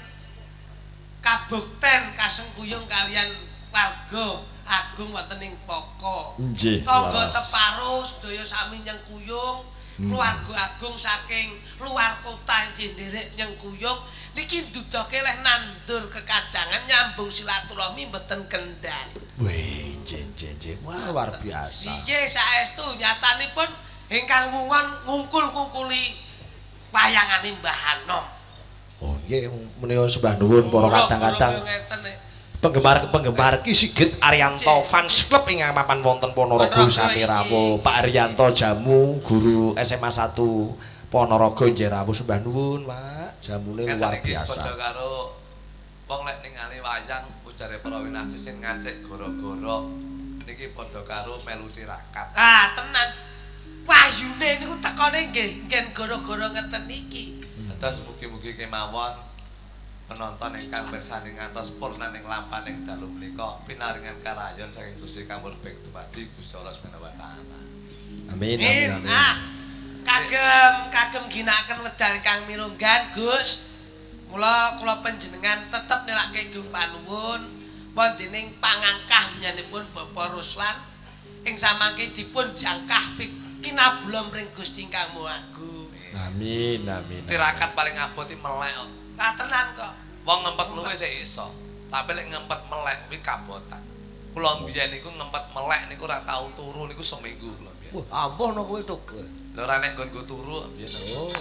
[SPEAKER 4] kabukten kasengkuyung kalian warga agung wonten ing Poko.
[SPEAKER 2] Nggih.
[SPEAKER 4] Tangga Teparo sedaya sami nyengkuyung, keluarga agung saking luar kota enjih nderek nyengkuyung niki ndudoke leh nandur kekadangan nyambung silaturahmi mboten kendhan.
[SPEAKER 2] Wih, nggih. Wah, luar biasa.
[SPEAKER 4] Nggih, saestu nyatanipun ingkang wungon ngungkul-ngungkuli wayangane Mbah Hanom.
[SPEAKER 2] Oh, nggih menika sembah nuwun para kadang-kadang. Penggemar-penggemar Ki Sigit Ariyanto Fans Club ingkang mapan wonten Ponorogo sami rawuh. Pak Ariyanto Jamu, guru SMA 1 Ponorogo nggih rawuh sembah nuwun, Pak. Jamune luar biasa.
[SPEAKER 5] Padha karo wong lek ningali wayang ujare para winasis ngajek goro-goro niki padha karo melu tirakat.
[SPEAKER 4] Ah, tenan. Wayune niku tekone nggih nggen goro-goro ngeten niki.
[SPEAKER 5] Dados mugi-mugi kemawon penonton ingkang bersani ngantos purna ing lampaning dalu menika pinaringan karayon saking Gusti Kang Murbeng dumadi Gusti Allah Subhanahu wa taala.
[SPEAKER 2] Amin.
[SPEAKER 4] Ah, kagem ginakaken wedal Kang Mirunggan, Gus. Mula kula panjenengan tetep nilake Gung panuwun wontening pangangkah menyanipun Bapak Ruslan ing samangke dipun jangkah kinabula mring Gusti Kang Agung.
[SPEAKER 2] Amin.
[SPEAKER 5] Tirakat paling abot iki melek kok.
[SPEAKER 4] Ah, tenan kok.
[SPEAKER 5] Wong ngempet luwih sik iso. Tapi lek ngempet melek kuwi kabotan. Kula mbiyen niku ngempet melek niku ora tau turu niku seminggu kula mbiyen.
[SPEAKER 2] Wah, ampuh no kowe tok.
[SPEAKER 5] Lho ora nek nggonku turu mbiyen.
[SPEAKER 2] Oh.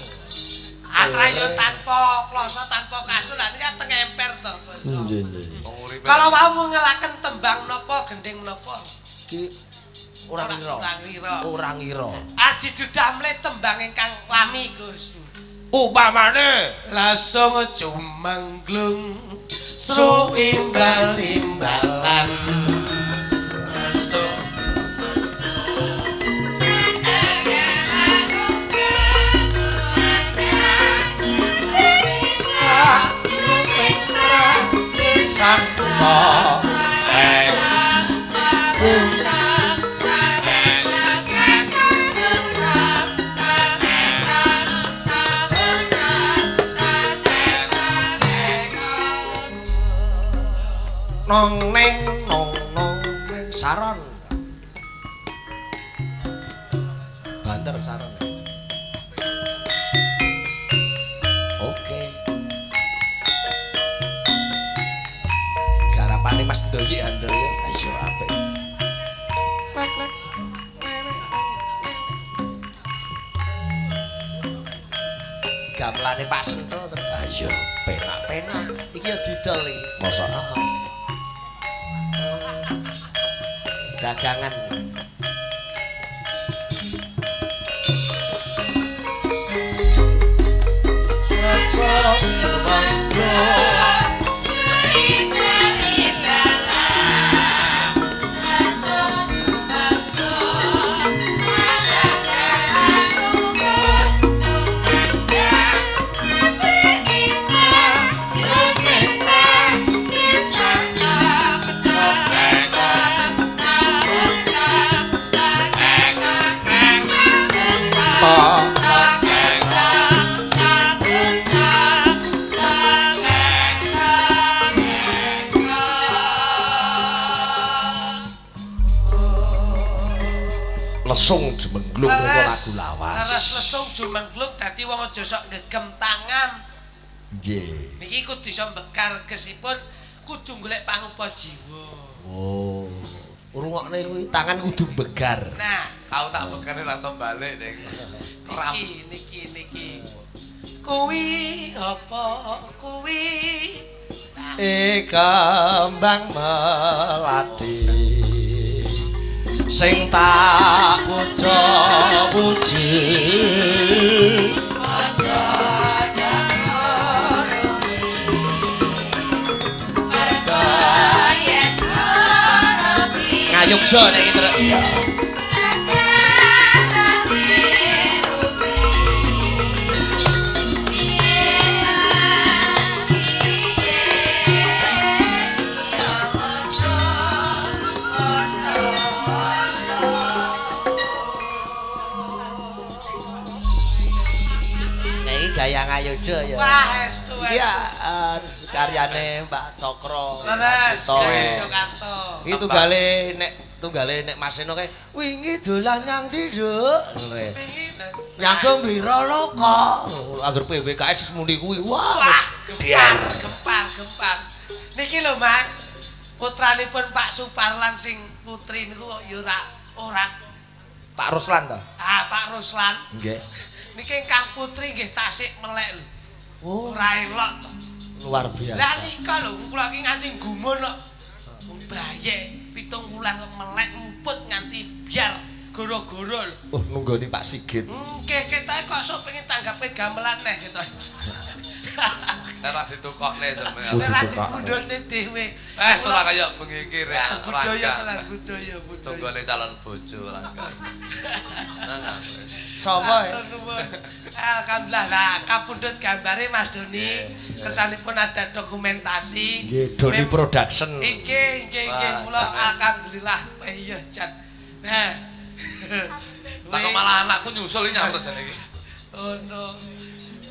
[SPEAKER 4] Atrayo tanpa kloso tanpa kasur lan iki teng emper to, Bos.
[SPEAKER 2] Nggih.
[SPEAKER 5] Wong uripe
[SPEAKER 4] Kalau wau ngelaken tembang napa gending napa?
[SPEAKER 2] Ki ora ngira. Ora ngira.
[SPEAKER 4] Adi dudamle tembang ingkang lami, Gus.
[SPEAKER 2] Upamane
[SPEAKER 4] Langsung cumangglung su imbal-imbalan. Langsung Sangko nong neng saron banter saron ya. Oke garapane Mas Doyi andel ya ayo apik lek gamelane Pak Sento terus ayo penak-penak iki ya didol iki mosok dagangan lesung jumenglung niku lagu lawas. Leres lesung jumenglung dadi wong aja sok ngegem tangan.
[SPEAKER 2] Nggih.
[SPEAKER 4] Niki kudu iso mbekar gesipun kudu golek pangupa jiwa.
[SPEAKER 2] Oh. Rungokne kuwi tangan kudu begar.
[SPEAKER 4] Nah,
[SPEAKER 5] tau tak bekane langsung balik ning ram.
[SPEAKER 4] Niki. Kuwi apa kuwi?
[SPEAKER 2] Kembang melati sing tak puji aja ngayugja nek iki truk iki gaya ngayojo ya.
[SPEAKER 4] Wah, estu.
[SPEAKER 2] Iya, karyane Mbak Cokro.
[SPEAKER 4] Leres,
[SPEAKER 2] Toh.
[SPEAKER 4] Jakarta.
[SPEAKER 2] Iki tunggale nek Maseno kae wingi dolan nang ndi, Nduk? Ngono kae. Nyanggung biro lho kok. Angger PWKS wis muni kuwi.
[SPEAKER 4] Wah, gempar. Niki lho Mas, putranipun Pak Suparlan sing putri niku kok ya ora
[SPEAKER 2] Pak Ruslan to?
[SPEAKER 4] Ah, Pak Ruslan.
[SPEAKER 2] Nggih.
[SPEAKER 4] Niki ingkang putri nggih tasik melek lho.
[SPEAKER 2] Oh,
[SPEAKER 4] Ora elok to.
[SPEAKER 2] luar biasa.
[SPEAKER 4] Lah nika lho kula iki nganti gumun kok. Bayek 7 wulan kok melek muput nganti biar goro-goro lho.
[SPEAKER 2] Oh, nunggoni Pak Sigit.
[SPEAKER 4] Nggih ketoke kok sok pengen tanggape gamelan neh ketoke.
[SPEAKER 5] Ora ditukokne sampeyan.
[SPEAKER 4] Ora dipundhone dhewe.
[SPEAKER 5] Ora kaya bengi iki rek.
[SPEAKER 4] Budaya tenan budaya.
[SPEAKER 5] Tunggone calon bojo Rangga.
[SPEAKER 2] Sapa ya?
[SPEAKER 4] Alhamdulillah lah kapundhut gambare Mas Doni. Kersanipun ada dokumentasi.
[SPEAKER 2] Nggih, Doni Production.
[SPEAKER 4] Nggih. Mula alhamdulillah iya Jan. Nah.
[SPEAKER 5] Lah kok malah anakku nyusul iki nyambut jane iki.
[SPEAKER 4] Oh no.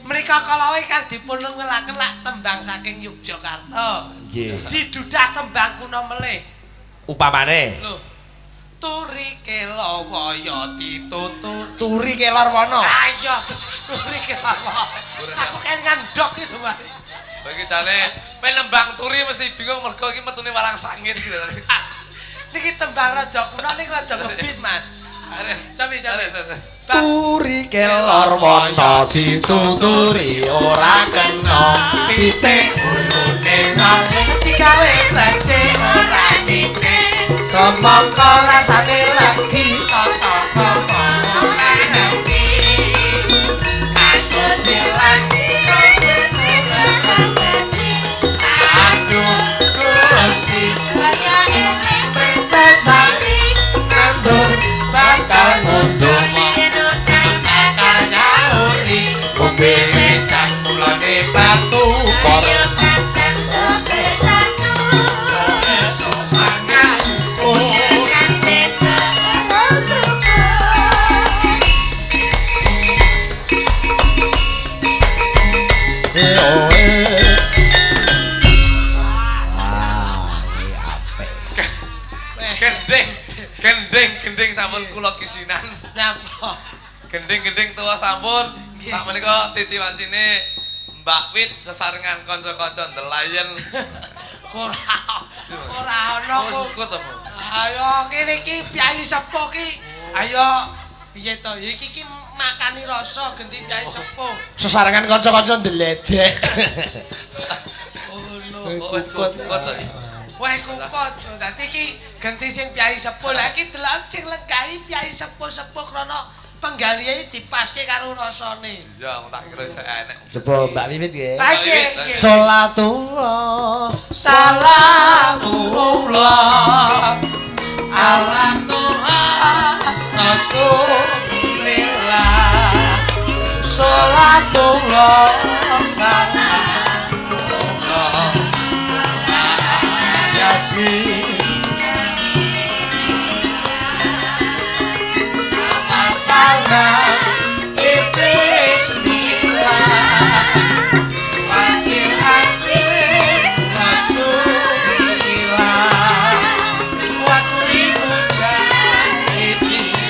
[SPEAKER 4] Menika kalawe kan dipun ngelaken lak tembang saking Yogyakarta.
[SPEAKER 2] Nggih.
[SPEAKER 4] Didudah tembang kuno melih.
[SPEAKER 2] Upamane
[SPEAKER 4] Lho. Turi kelawaya ditutur.
[SPEAKER 2] Turi Kelor Wono.
[SPEAKER 4] Ayo, turi kelawaya. Aku kan ngandhok iki lho, Mas.
[SPEAKER 5] Bagi jane penembang turi mesti bingung mergo iki metune walang sangit gitu.
[SPEAKER 4] Niki tembang rada kuno niki rada ngebit, Mas. Cabe.
[SPEAKER 2] Turi Kelor Wono dituturi ora kena pitik gulune malih
[SPEAKER 4] digawe tece ora nite.
[SPEAKER 2] semangka rasane lagi
[SPEAKER 4] Tata-tata ora ngerti. Kasus silang aduh Gusti kaya eling princess ngandur bakal ngunduh bakal nyauri umbe wetan mulane batu para
[SPEAKER 5] Gending sampun kula kisinan.
[SPEAKER 4] napa
[SPEAKER 5] Gending tua sampun. Sak menika titi wancine Mbak Wit sesarengan kanca-kanca The Lion.
[SPEAKER 4] ora ana kok.
[SPEAKER 5] Kok to, Bu?
[SPEAKER 4] Ayo kene iki piyai sepuh ki. Ayo piye to? Iki makani rasa gending piyai sepuh.
[SPEAKER 2] sesarengan kanca-kanca ndeledek.
[SPEAKER 4] Oh no.
[SPEAKER 5] Oh, wis kok to.
[SPEAKER 4] Wes kukut. Dadi iki genti sing piyai sepuh. Lah iki delok sing legahi piyai sepuh-sepuh krana penggalihe dipaske karo rasane.
[SPEAKER 5] Ya, tak kira isih enek.
[SPEAKER 2] Coba Mbak Wiwit nggih.
[SPEAKER 4] Ha iki.
[SPEAKER 2] Salatullah
[SPEAKER 4] Salamullah ala Tuhan Rasulillah. Salatullah salamullah Yasin Masalah iblis milah wakil hati Rasulillah wakli mujahidillah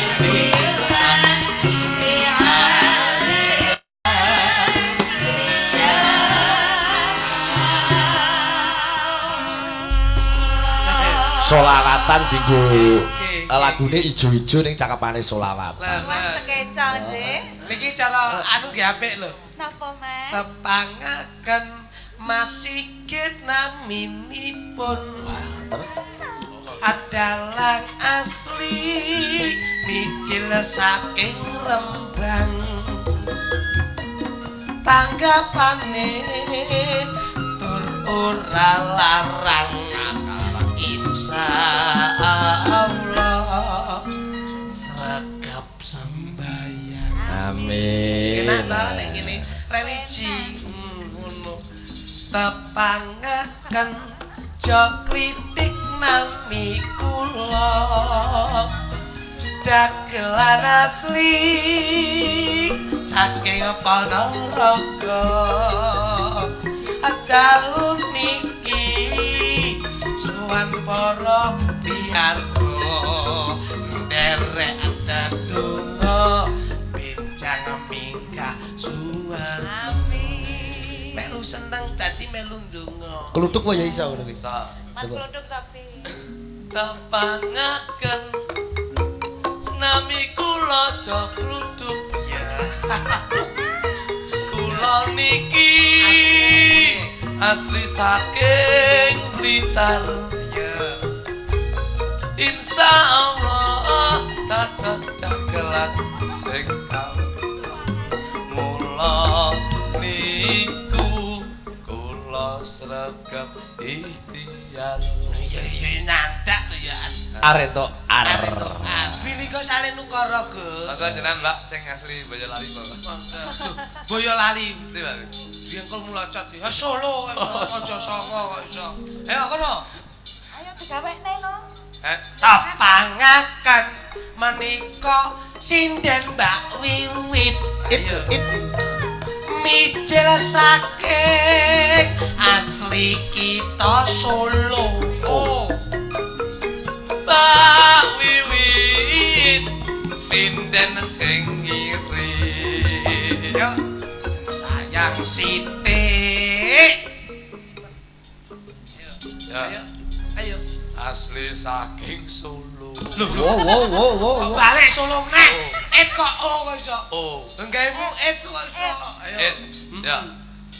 [SPEAKER 2] solawatan dienggo lagune ijo-ijo ning cakepane solawatan.
[SPEAKER 4] Lah
[SPEAKER 6] Sekeca nggih.
[SPEAKER 4] niki cara anu nggih apik lho.
[SPEAKER 6] Napa, Mas?
[SPEAKER 4] Tepangaken masikit naminipun adalah asli micil saking Rembang. Tanggapane tur ora larang insyaallah sekap sembahyang.
[SPEAKER 2] Amin.
[SPEAKER 4] Enak ta nek ngene religi ngono. Tepangaken joklitik nami kula dagelan asli saking Panaraga dalu niki suwan para biarga nderek dadonga benjang minggah suwan amin melu seneng dadi melu ndonga
[SPEAKER 2] Kluthuk wae ya iso ngono kuwi.
[SPEAKER 6] Mas Kluduk tapi
[SPEAKER 5] Tapangaken nami kula aja kluduk
[SPEAKER 4] ya
[SPEAKER 5] kula niki asli saking Blitar
[SPEAKER 4] ya
[SPEAKER 5] insyaallah dados dagelan sing mula niku kula sregep ikhtiar
[SPEAKER 4] ya nandak lho ya
[SPEAKER 2] Are entuk ar.
[SPEAKER 4] Vili kok saleh nukara Gus
[SPEAKER 5] maka jenengan Mbak sing asli Boyolali Mbak
[SPEAKER 4] Boyolali
[SPEAKER 5] Ndi Mbak
[SPEAKER 4] biyen kok mulacot ya Solo aja Songo kok iso ayo kono
[SPEAKER 6] ayo digawekne no.
[SPEAKER 4] tapangaken menika sinden Mbak Wiwit mijil saking asli kita Solo
[SPEAKER 5] Mbak Wiwit sinden sing ngiri
[SPEAKER 4] ya sayang sithik
[SPEAKER 5] ya
[SPEAKER 4] ayo
[SPEAKER 5] asli saking Solo
[SPEAKER 2] Wow.
[SPEAKER 4] balik Solo neh kok kok iso
[SPEAKER 5] oh
[SPEAKER 4] enggakmu kok iso ayo
[SPEAKER 5] ya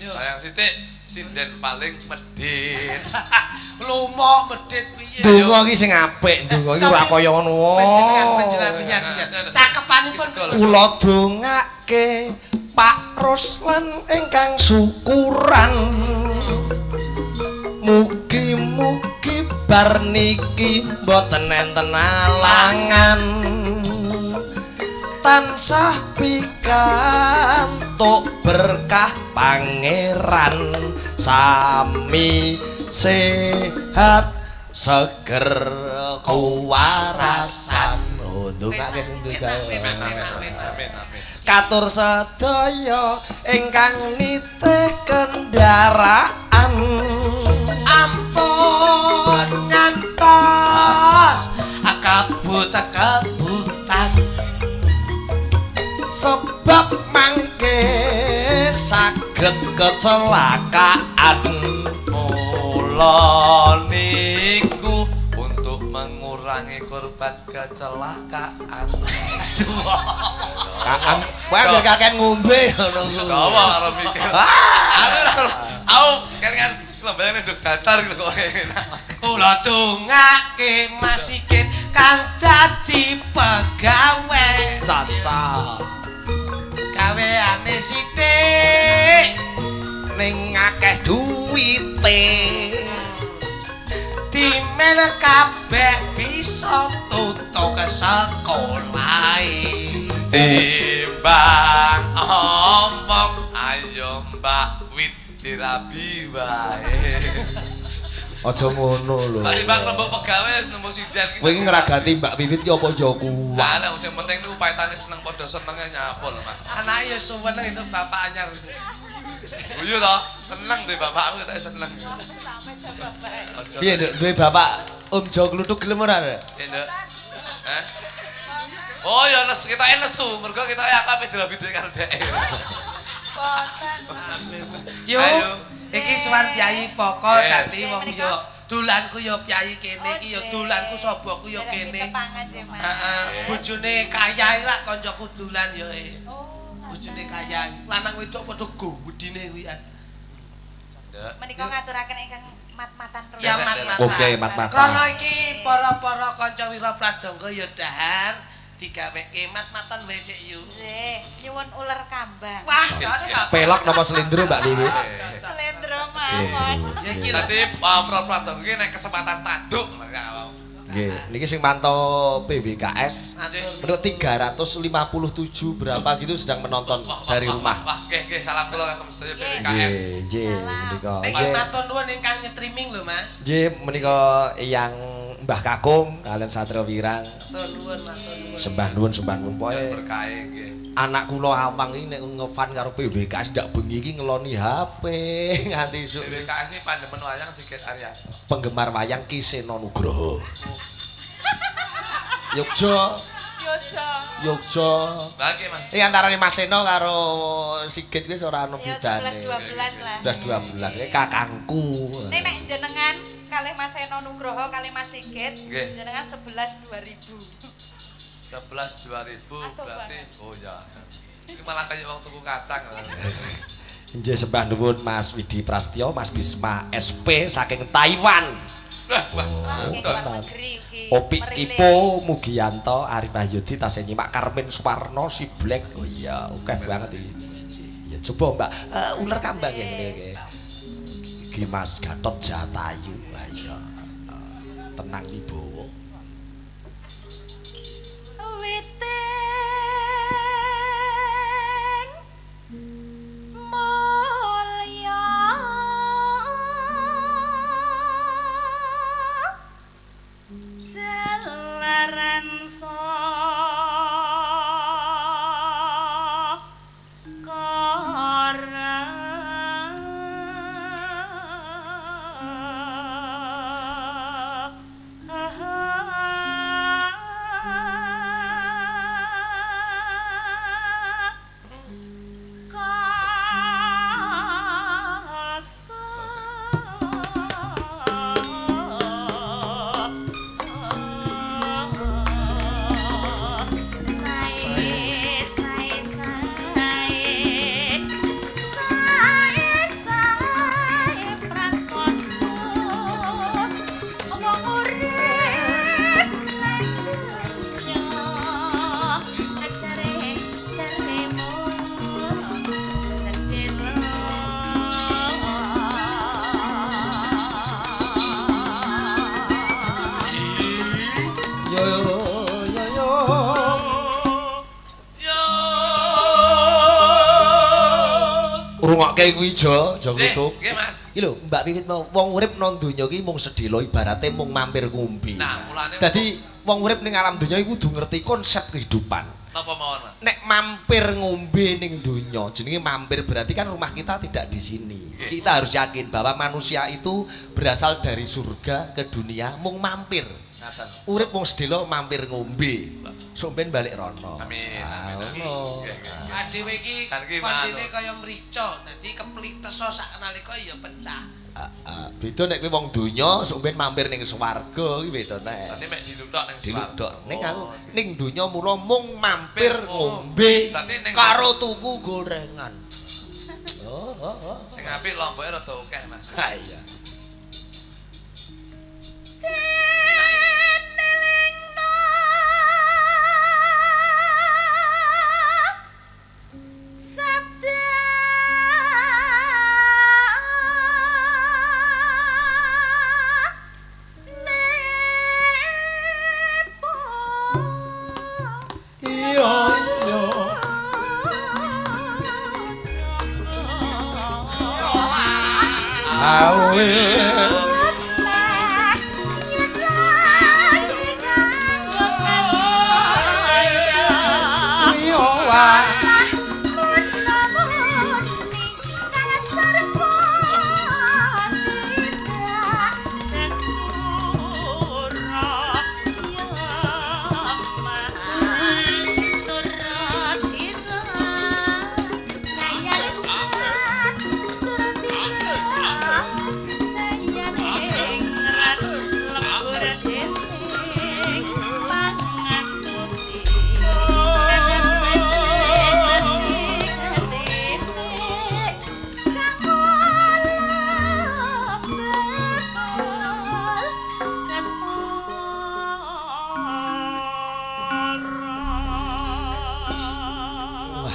[SPEAKER 5] sayang sithik sinden paling medhit
[SPEAKER 4] lumo medhit piye
[SPEAKER 2] Donga iki sing apik, donga iki ora kaya ngono.
[SPEAKER 4] Panjenengan cakepanipun
[SPEAKER 2] Kula dongake Pak Ruslan ingkang syukuran. Mugi-mugi bar niki mboten enten alangan. Tansah pikantuk berkah pangeran sami sehat seger kewarasan. Oh, ndongake sing
[SPEAKER 5] amin
[SPEAKER 2] katur sedaya ingkang nitih kendaraan
[SPEAKER 4] ampun ngantos kabut-kabutan
[SPEAKER 2] sebab mangke saged kecelakaan.
[SPEAKER 5] mula niku untuk mengurangi korban kecelakaan
[SPEAKER 2] Kakang, kowe anggere kakean ngombe ngono kuwi.
[SPEAKER 5] gawa karo mikir aku kan lembayane nduk datar kok
[SPEAKER 4] kula dongake masikin kang dadi pegawe
[SPEAKER 2] Caca
[SPEAKER 4] gaweane sithik
[SPEAKER 2] ning akeh duwite.
[SPEAKER 4] dimen kabeh bisa tutuk ke sekolah
[SPEAKER 5] timbang omong ayo Mbak Wit dirabi wae
[SPEAKER 2] Aja ngono lho.
[SPEAKER 5] timbang rembug pegawe wis nemu sinden
[SPEAKER 2] Kowe iki ngragati Mbak Wiwit ki apa ya kuwi?
[SPEAKER 5] lah nek sing penting niku paitane seneng padha senenge nyapul Mas
[SPEAKER 4] anake ya suweneng itu bapak anyar
[SPEAKER 5] iya to seneng deh bapakku tak seneng
[SPEAKER 2] Piye Nduk, duwe bapak Om Jo Kluthuk gelem ora?
[SPEAKER 5] Nduk oh ya kita nesu mergo kita akeh dirabi dhek karo dhek
[SPEAKER 4] yo
[SPEAKER 5] Ayo.
[SPEAKER 4] iki suwan Kyai Poko dadi wong yo dolanku yo Kyai kene iki yo dolanku soboku yo kene heeh bojone Kayai lak kancaku dolan yo bojone Kayai lanang wedok padha gowedine kuwi
[SPEAKER 6] Menika ngaturaken ingkang mat-matan
[SPEAKER 4] ya mat-matan
[SPEAKER 2] Oke, mat-matan.
[SPEAKER 4] Krana iki para-para kanca Wira Pradangga ya dahar digaweke mat-matan wae sik yo
[SPEAKER 6] nggih nyuwun uler kambang
[SPEAKER 4] wah cocok
[SPEAKER 2] Pelok napa slendro Mbak Wiwit?
[SPEAKER 6] slendro mawon
[SPEAKER 4] ya iki
[SPEAKER 5] dadi pra-pradang iki nek kesempatan tanduk
[SPEAKER 2] Nggih, niki sing mantau PWKS. Menurut 357 berapa gitu sedang menonton dari rumah.
[SPEAKER 5] Wah, nggih salam kula kagem sedaya PKS.
[SPEAKER 2] Nggih, menika.
[SPEAKER 4] niki matur nuwun ingkang nyetriming lho Mas
[SPEAKER 2] Nggih, menika yang Mbah Kakung kalian Satrio Wirang.
[SPEAKER 4] matur nuwun
[SPEAKER 2] Sembah nuwun pokoke
[SPEAKER 5] Berkah nggih.
[SPEAKER 2] anak kula awang iki nek ngefan karo PWKS ndak bengi iki ngeloni HP nganti isuk.
[SPEAKER 5] PWKS ini pandemen wayang Sigit Aryato.
[SPEAKER 2] Penggemar wayang Ki Seno Nugroho. Yogja. Yogja.
[SPEAKER 5] Lagi Mas.
[SPEAKER 2] Iki antarane Mas Seno karo Sigit wis ora ono
[SPEAKER 6] Ya
[SPEAKER 2] bedane.
[SPEAKER 6] 11-12 lah.
[SPEAKER 2] Udah 12 iki kakangku.
[SPEAKER 6] Nek jenengan kalih Mas Seno Nugroho kalih Mas Sigit,
[SPEAKER 5] Nggih.
[SPEAKER 6] jenengan 11-2000.
[SPEAKER 5] 11 2000
[SPEAKER 6] Atau
[SPEAKER 5] berarti
[SPEAKER 6] banget.
[SPEAKER 5] oh ya. Iki malah kayak wong tuku kacang.
[SPEAKER 2] Nggih sembah nuwun Mas Widi Prastyo, Mas Bisma SP saking Taiwan.
[SPEAKER 5] Wah,
[SPEAKER 6] Nggih luar negeri iki.
[SPEAKER 2] Opi
[SPEAKER 6] merilis.
[SPEAKER 2] Kipo Mugianto, Arif Wahyudi tasih nyimak Karmin Suwarno si Black. Oh iya, akeh banget iki. Ya coba Mbak, ular kambang ya ngene iki. Iki Mas Gatot Jatayu. Lah iya. Tenang Wibowo.
[SPEAKER 6] Witing mulya jalaran
[SPEAKER 2] Rungokke kuwi Jo, Jo Kutuk.
[SPEAKER 5] Nggih Mas.
[SPEAKER 2] Iki lho, Mbak Wiwit mau wong urip nang donya iki mung sedhela ibarate mung mampir ngombe.
[SPEAKER 5] Nah, mulane
[SPEAKER 2] Dadi wong urip ning alam donya iku kudu ngerti konsep kehidupan.
[SPEAKER 5] napa mawon Mas?
[SPEAKER 2] Nek mampir ngombe ning donya, jenenge mampir berarti kan rumah kita tidak di sini. Kita harus yakin bahwa manusia itu berasal dari surga ke dunia mung mampir.
[SPEAKER 5] Ngaten.
[SPEAKER 2] Urip mung sedhela mampir ngombe. Sok ben balik rono.
[SPEAKER 5] Amin.
[SPEAKER 2] Ah,
[SPEAKER 5] Amin.
[SPEAKER 2] ngono.
[SPEAKER 5] Nggih, nggih.
[SPEAKER 4] Adewe iki
[SPEAKER 5] Kan ki
[SPEAKER 4] kondine
[SPEAKER 5] manu.
[SPEAKER 4] kaya mrica, dadi kepliteso sak nalika ya pecah.
[SPEAKER 2] Beda nek kowe wong donya sok ben mampir ning swarga iki beda nek.
[SPEAKER 5] Tadi mek diludok ning
[SPEAKER 2] Diludok. Ning aku
[SPEAKER 5] Oh.
[SPEAKER 2] ning donya mula mung mampir ngombe
[SPEAKER 5] Berarti ning-
[SPEAKER 2] karo tuku gorengan. Oh.
[SPEAKER 5] Sing apik lomboke rada akeh Mas.
[SPEAKER 2] Ha iya.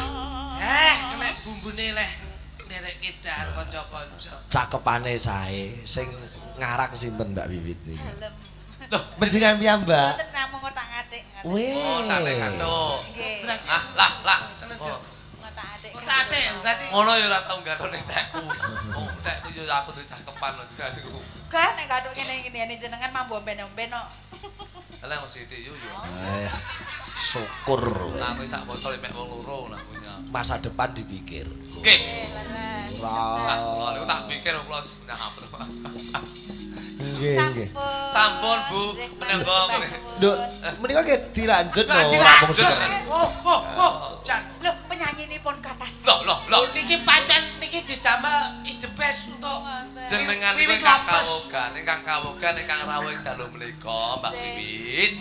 [SPEAKER 4] Kena bumbune leh nderek kedar kanca-kanca.
[SPEAKER 2] Cakepane sae sing ngarang sinten Mbak Wiwit niki.
[SPEAKER 6] Dalem.
[SPEAKER 2] Loh, panjenengan piyambak?
[SPEAKER 6] Mboten namung ngotak-atik.
[SPEAKER 2] Weh.
[SPEAKER 5] Oh, tak nek kanduk.
[SPEAKER 6] Nggih.
[SPEAKER 4] Berarti
[SPEAKER 5] Lah.
[SPEAKER 4] senejo.
[SPEAKER 5] Oh.
[SPEAKER 6] Ngotak-atik.
[SPEAKER 4] Tate berarti
[SPEAKER 5] Ngono ya ora tau nggathuk ning tekku. Oh, tekku ya aku duwe cakepan niku.
[SPEAKER 6] Gah nek kathuk ngene jenengan mambu omben-omben kok.
[SPEAKER 5] Lah wong sithik yo yo.
[SPEAKER 2] syukur.
[SPEAKER 5] Nah, aku sak botol mek wong loro nak punya.
[SPEAKER 2] Masa depan dipikir.
[SPEAKER 5] Nggih.
[SPEAKER 2] Ora.
[SPEAKER 5] Aku tak pikir plus punya apa.
[SPEAKER 2] Nggih, nggih.
[SPEAKER 5] Sampun, Bu. Menenggo.
[SPEAKER 2] Nduk, menika nggih dilanjut lho.
[SPEAKER 5] Dilanjut.
[SPEAKER 4] Jan.
[SPEAKER 6] Loh, penyanyiinipun kathah.
[SPEAKER 5] Loh.
[SPEAKER 4] Niki pancen niki didamel is the best untuk
[SPEAKER 5] Jenengan niku ingkang kawogan ingkang rawuh ing dalu menika, Mbak Wiwit.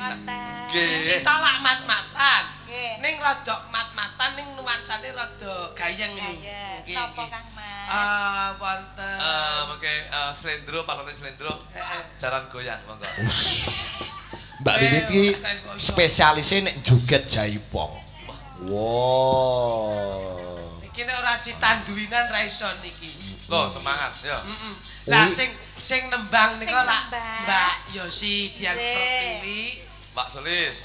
[SPEAKER 5] Nggih.
[SPEAKER 4] Sita lak mat-matan.
[SPEAKER 6] Nggih.
[SPEAKER 4] Ning rada mat-matan ning nuansane rada gayeng.
[SPEAKER 6] Gayeng.
[SPEAKER 4] Nggih,
[SPEAKER 6] Napa
[SPEAKER 4] nggih.
[SPEAKER 6] Kang Mas?
[SPEAKER 4] Wonten
[SPEAKER 5] Mengke slendro, palone slendro. Jaran goyang monggo.
[SPEAKER 2] Mbak Wiwit iki spesialise nek joget jaipong. Wow.
[SPEAKER 4] iki nek ora citanduinan ra iso niki.
[SPEAKER 5] Loh, semangat ya.
[SPEAKER 4] Lah sing nembang nika
[SPEAKER 6] Sing
[SPEAKER 4] lak
[SPEAKER 6] nembang.
[SPEAKER 4] Mbak Yosi Dian
[SPEAKER 6] Nggih.
[SPEAKER 4] Pertiwi.
[SPEAKER 5] Mbak Sulis.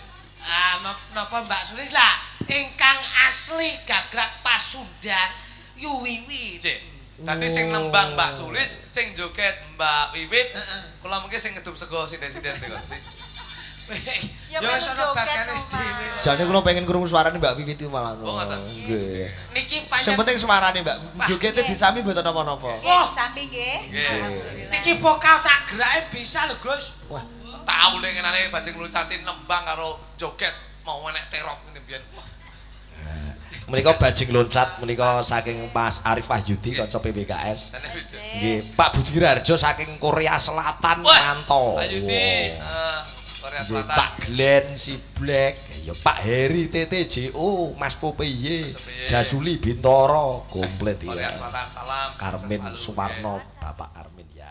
[SPEAKER 4] Napa Mbak Sulis lah ingkang asli gagrak Pasundan Yuwiwi.
[SPEAKER 5] Cik. Dadi sing nembang Mbak Sulis, sing joget Mbak Wiwit. Kula mungkin sing ngedum sego sinden-sinden niku.
[SPEAKER 6] Ya,
[SPEAKER 4] Ya
[SPEAKER 6] melu
[SPEAKER 4] sono
[SPEAKER 6] joget,
[SPEAKER 4] bagane
[SPEAKER 6] Mas.
[SPEAKER 4] dhewe.
[SPEAKER 2] Jane kula pengen krungu suarane Mbak Wiwit iki malah.
[SPEAKER 5] Oh, ngoten.
[SPEAKER 2] Nggih.
[SPEAKER 4] Niki
[SPEAKER 2] Sing
[SPEAKER 4] pancen
[SPEAKER 2] penting suarane Mbak. Jogete disami mboten napa-napa.
[SPEAKER 6] Nggih, sampe nggih.
[SPEAKER 5] Nggih.
[SPEAKER 4] niki vokal sagrake bisa lho Gus.
[SPEAKER 2] Wah,
[SPEAKER 5] Tahu nek ngenane bajing luncatin nembang karo joget mau enek terop ngene biyen.
[SPEAKER 2] menika bajing loncat menika saking Mas Arif Wahyudi kanca PBKS.
[SPEAKER 5] Dene video.
[SPEAKER 2] Nggih, Pak Budi Rarjo saking Korea Selatan
[SPEAKER 5] Wah,
[SPEAKER 2] manto.
[SPEAKER 5] Pak Yudi, Korea
[SPEAKER 2] Nggih,
[SPEAKER 5] Selatan.
[SPEAKER 2] Cak Glenn si Black, ya Pak Heri TTJO, Mas Popeye, Jasuli Bintoro, komplit
[SPEAKER 5] Korea
[SPEAKER 2] ya.
[SPEAKER 5] Selatan, salam.
[SPEAKER 2] Karmin
[SPEAKER 5] Sukses selalu,
[SPEAKER 2] Sumarno, Bapak Karmin ya.